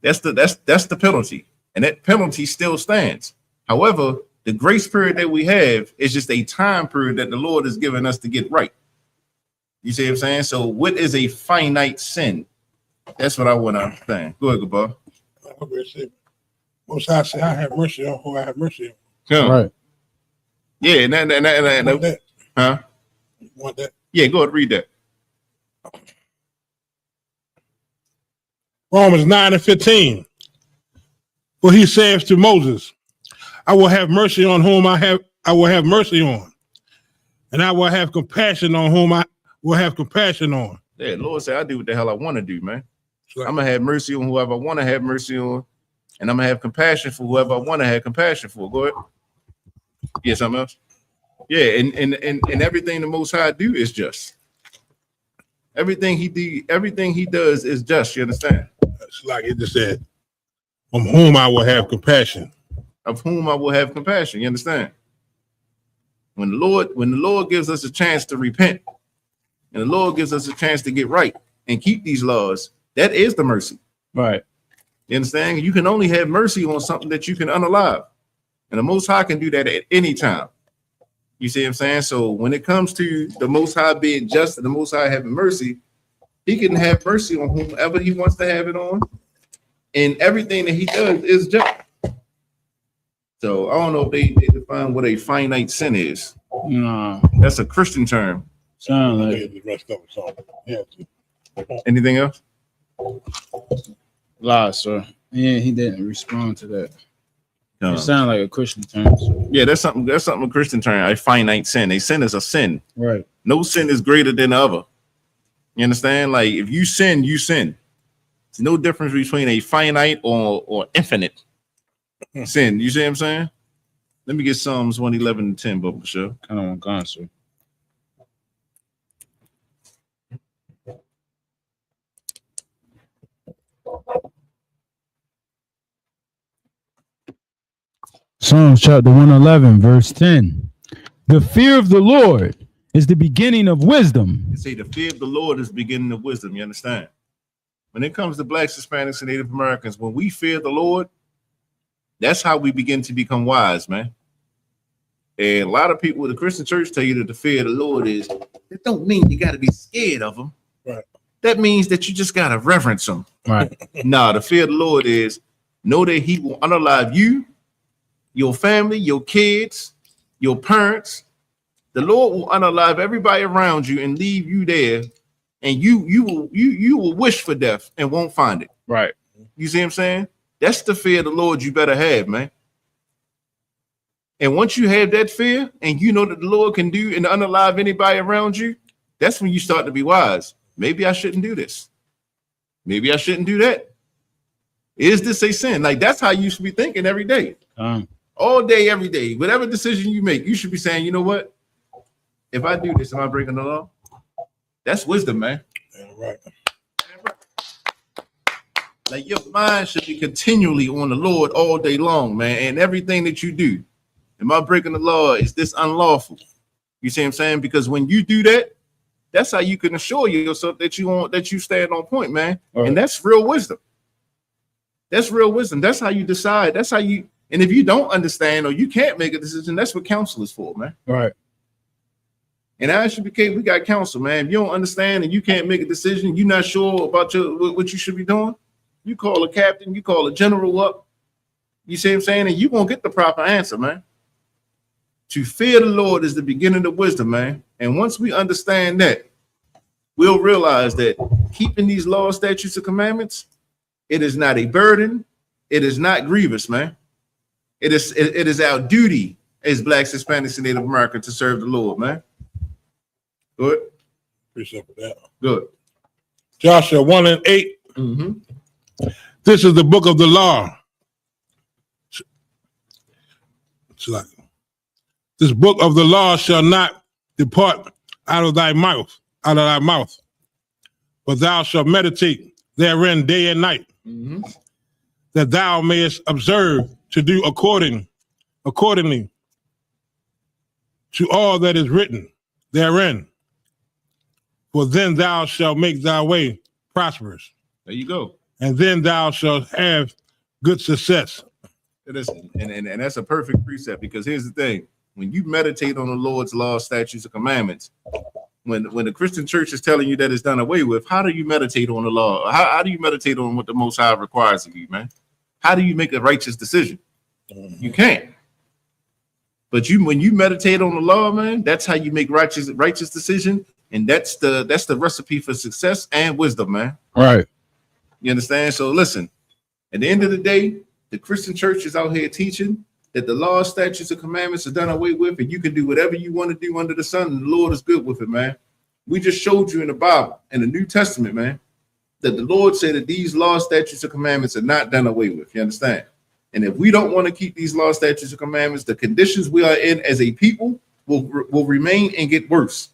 That's the penalty. And that penalty still stands. However, the grace period that we have is just a time period that the Lord has given us to get right. You see what I'm saying? So what is a finite sin? That's what I want to understand. Go ahead, Gabbar. Most High say, I have mercy on who I have mercy on. Yeah. Right. Yeah, and Want that? huh? You want that? Yeah, go ahead, read that. Romans 9:15. For he says to Moses, I will have mercy on whom I will have mercy on, and I will have compassion on whom I will have compassion on. Yeah, Lord said, I do what the hell I want to do, man. So, I'm gonna have mercy on whoever I want to have mercy on, and I'm gonna have compassion for whoever I want to have compassion for. Go ahead. Yeah, something else. Yeah, and everything the Most High do is just. Everything he does is just. You understand? it's like it just said, from whom I will have compassion. Of whom I will have compassion. You understand? When the Lord gives us a chance to repent, and the Lord gives us a chance to get right and keep these laws, that is the mercy. Right. You understand? You can only have mercy on something that you can unalive. And the Most High can do that at any time. You see what I'm saying? So when it comes to the Most High being just and the Most High having mercy, he can have mercy on whomever he wants to have it on. And everything that he does is just. So I don't know if they define what a finite sin is. No. That's a Christian term. Sound like The rest of it's all. Yeah. Anything else? lies, sir. Yeah, he didn't respond to that. No. It sounds like a Christian term. Sir. Yeah, that's something a Christian term. A finite sin. A sin is a sin. Right. No sin is greater than the other. You understand? Like if you sin, you sin. There's no difference between a finite or infinite sin. You see what I'm saying? Let me get Psalms 111:10, Bubba Show. Kind of want gone, sir. Psalms chapter 111, verse 10. The fear of the Lord is the beginning of wisdom. You say the fear of the Lord is beginning of wisdom. You understand? When it comes to blacks, Hispanics, and Native Americans, when we fear the Lord, that's how we begin to become wise, man. And a lot of people, the Christian church tell you that the fear of the Lord is, that don't mean you got to be scared of him. Right. That means that you just got to reverence him. Right. Nah, the fear of the Lord is know that he will unalive you, your family, your kids, your parents. The Lord will unalive everybody around you and leave you there, and you will wish for death and won't find it. Right. You see what I'm saying? That's the fear of the Lord you better have, man. And once you have that fear and you know that the Lord can do and unalive anybody around you, that's when you start to be wise. Maybe I shouldn't do this. Maybe I shouldn't do that. Is this a sin? Like that's how you should be thinking every day. All day, every day. Whatever decision you make, you should be saying, you know what? If I do this, am I breaking the law? That's wisdom, man. Yeah, right. Like your mind should be continually on the Lord all day long, man. And everything that you do, am I breaking the law? Is this unlawful? You see what I'm saying? Because when you do that, that's how you can assure yourself that you stand on point, man. Right. And that's real wisdom. That's real wisdom. That's how you decide. That's how you. And if you don't understand or you can't make a decision, that's what counsel is for, man. Right. And as you became, we got counsel, man. If you don't understand and you can't make a decision, you're not sure about what you should be doing, you call a captain, you call a general up. You see what I'm saying? And you won't get the proper answer, man. To fear the Lord is the beginning of wisdom, man. And once we understand that, we'll realize that keeping these laws, statutes, and commandments, it is not a burden. It is not grievous, man. It is our duty as blacks, Hispanics, and Native Americans to serve the Lord, man. Good. Appreciate that. Good. Joshua 1:8. Mm-hmm. This is the book of the law. It's like, this book of the law shall not depart out of thy mouth, but thou shalt meditate therein day and night, that thou mayest observe to do accordingly to all that is written therein. For then thou shalt make thy way prosperous, There you go. and then thou shalt have good success. Listen, and that's a perfect precept, because here's the thing: when you meditate on the Lord's laws, statutes, and commandments, when the Christian church is telling you that it's done away with, how do you meditate on the law? How do you meditate on what the Most High requires of you, man? How do you make a righteous decision? You can't. But when you meditate on the law, man, that's how you make righteous decision, and that's the recipe for success and wisdom, man. Right. You understand? So listen, at the end of the day, the Christian church is out here teaching that the law, statutes, and commandments are done away with, and you can do whatever you want to do under the sun, and the Lord is good with it, man. We just showed you in the Bible, in the New Testament, man, that the Lord said that these law, statutes, and commandments are not done away with. You understand? And if we don't want to keep these law, statutes, and commandments, the conditions we are in as a people will remain and get worse.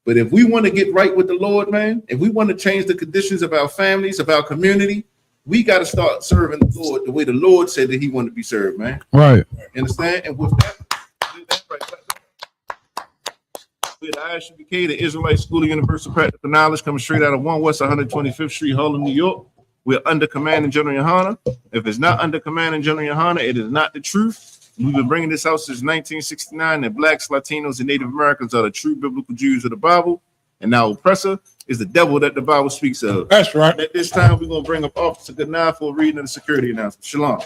But if we want to get right with the Lord, man, if we want to change the conditions of our families, of our community, we got to start serving the Lord the way the Lord said that he wanted to be served, man. Right. You understand? And with that, we're the ISUPK, the Israelite School of Universal Practical Knowledge, coming straight out of 1 West 125th Street, Harlem, New York. We're under command in General Yohana. If it's not under command in General Yohana, it is not the truth. We've been bringing this out since 1969, that blacks, Latinos, and Native Americans are the true biblical Jews of the Bible, and our oppressor is the devil that the Bible speaks of. That's right. At this time, we're going to bring up Officer Goodnight for a reading of the security announcement. Shalom.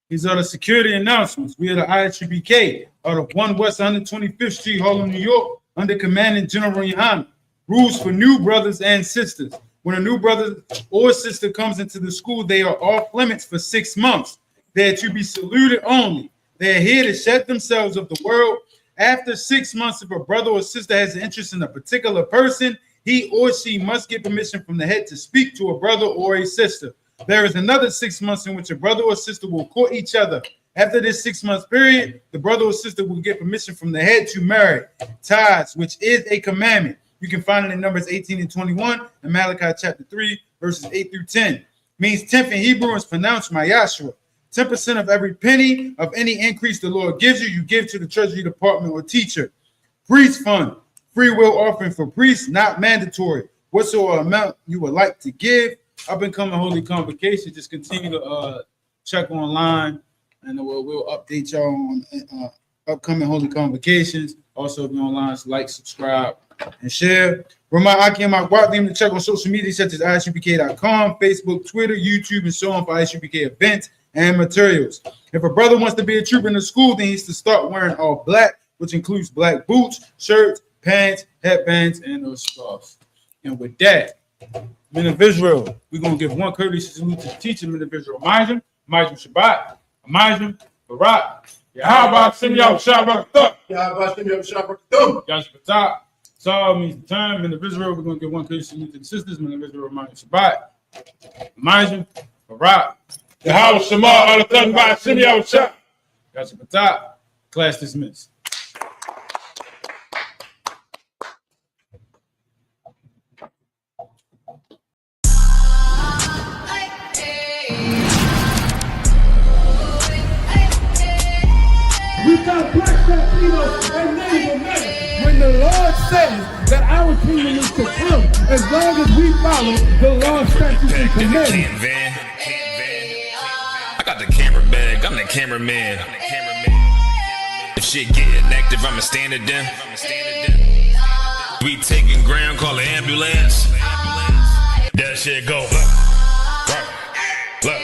These are the security announcements. We are the ISUPK out of 1 West 125th Street, Harlem, New York, under command in General Yohana. Rules for new brothers and sisters. When a new brother or sister comes into the school, they are off limits for 6 months. They are to be saluted only. They are here to shed themselves of the world. After 6 months, if a brother or sister has an interest in a particular person, he or she must get permission from the head to speak to a brother or a sister. There is another 6 months in which a brother or sister will court each other. After this 6 month period, the brother or sister will get permission from the head to marry. Tithes, which is a commandment. You can find it in Numbers 18 and 21 and Malachi chapter 3, verses 8 through 10. Means 10th in Hebrew is pronounced Mayashua. 10% of every penny of any increase the Lord gives you, you give to the treasury department or teacher. Priest fund, free will offering for priests, not mandatory. Whatsoever amount you would like to give. Up and coming Holy Convocation, just continue to check online, and we'll update y'all on upcoming Holy Convocations. Also, if you're online, like, subscribe, and share. Remind Aki and Mark Bartley to check on social media such as ISUPK.com, Facebook, Twitter, YouTube, and so on for ISUPK events and materials. If a brother wants to be a trooper in the school, then he needs to start wearing all black, which includes black boots, shirts, pants, headbands, and those scarves. And with that, men of Israel, we're going to give one courteous salute to the teacher, men of Israel, Amazim Shabbat, Amazim Barak, Yahweh Shem Shabbat, Yahweh Saw means the time, men of Israel. We're going to give one courteous salute to the sisters, men of Israel, Amazim Shabbat, Amazim Barak, Yahweh Shema, Alathan Ba Shem Shabbat. Yahweh. Class dismissed. We got black Latinos and Native Americans. When the Lord says that our kingdom is to come, as long as we follow the law, statutes, and commandments. I got the camera bag, I'm the cameraman. If shit getting active, I'ma stand it down. We taking ground, call the ambulance. That shit go. Look.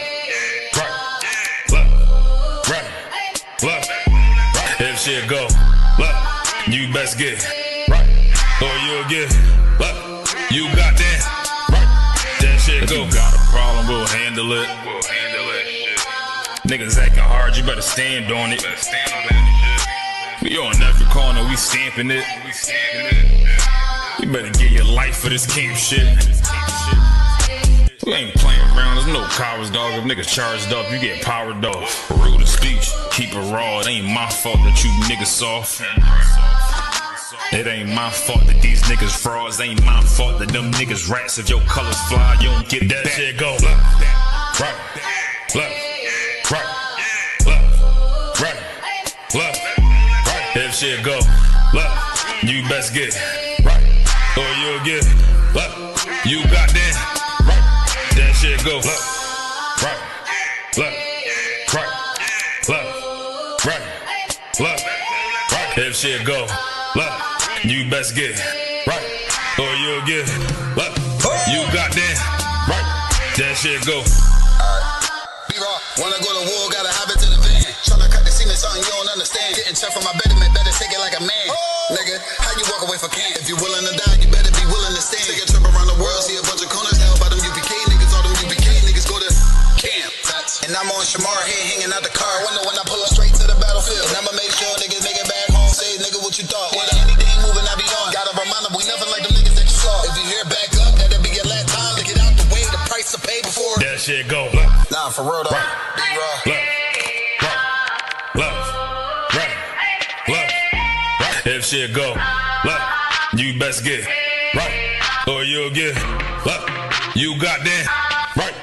If shit go, look, you best get right, or you'll get left. You got that right. That shit go. You got a problem, we'll handle it. Niggas acting hard, you better stand on it. We on every corner, we stamping it. You better get your life for this camp shit. We ain't playing around, there's no cowards, dog. If niggas charged up, you get powered off. Rude of speech, keep it raw. It ain't my fault that you niggas soft. It ain't my fault that these niggas frauds. Ain't my fault that them niggas rats. If your colors fly, you don't get that shit go. Left, right, left, right, left, right, left, right. If shit go left, you best get right, or you'll get left. You got that. That shit go left, right, left, right, left, right, left, right. If shit go left, you best get right, or you'll get left. You got that right. That shit go. B-Raw, wanna go to war, gotta have it to the van. Tryna cut the semen, something you don't understand. Getting checked from my betterment, better take it like a man. Nigga, how you walk away for camp? If you willing to die, you better be willing to stand. Take a trip around the world, see a bunch of corners held by them UPK niggas. And I'm on Shamar head hanging out the car window when I pull up straight to the battlefield. And I'ma make sure niggas make it back home. Say, nigga, what you thought? With anything moving, I be on. Gotta remind them, we nothing like them niggas that you saw. If you hear back up, that'll be your last time to get out the way. The price to pay before. That shit go left. Nah, for real though. Right. B-Raw. Left, right, left, right. If shit go left, you best get right, or you'll get left. You got that right.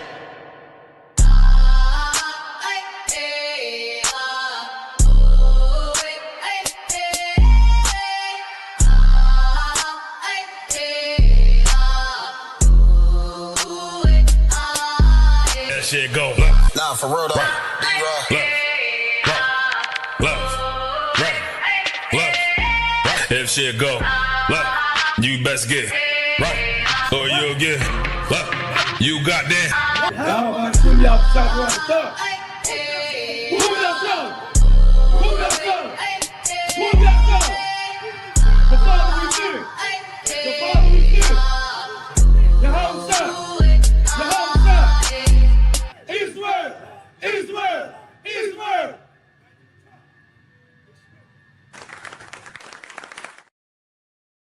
Shit go left. Nah, for real though. Right. Left. If shit go left, you best get right, or you'll get left. You got that. I'm about to swim y'all shot right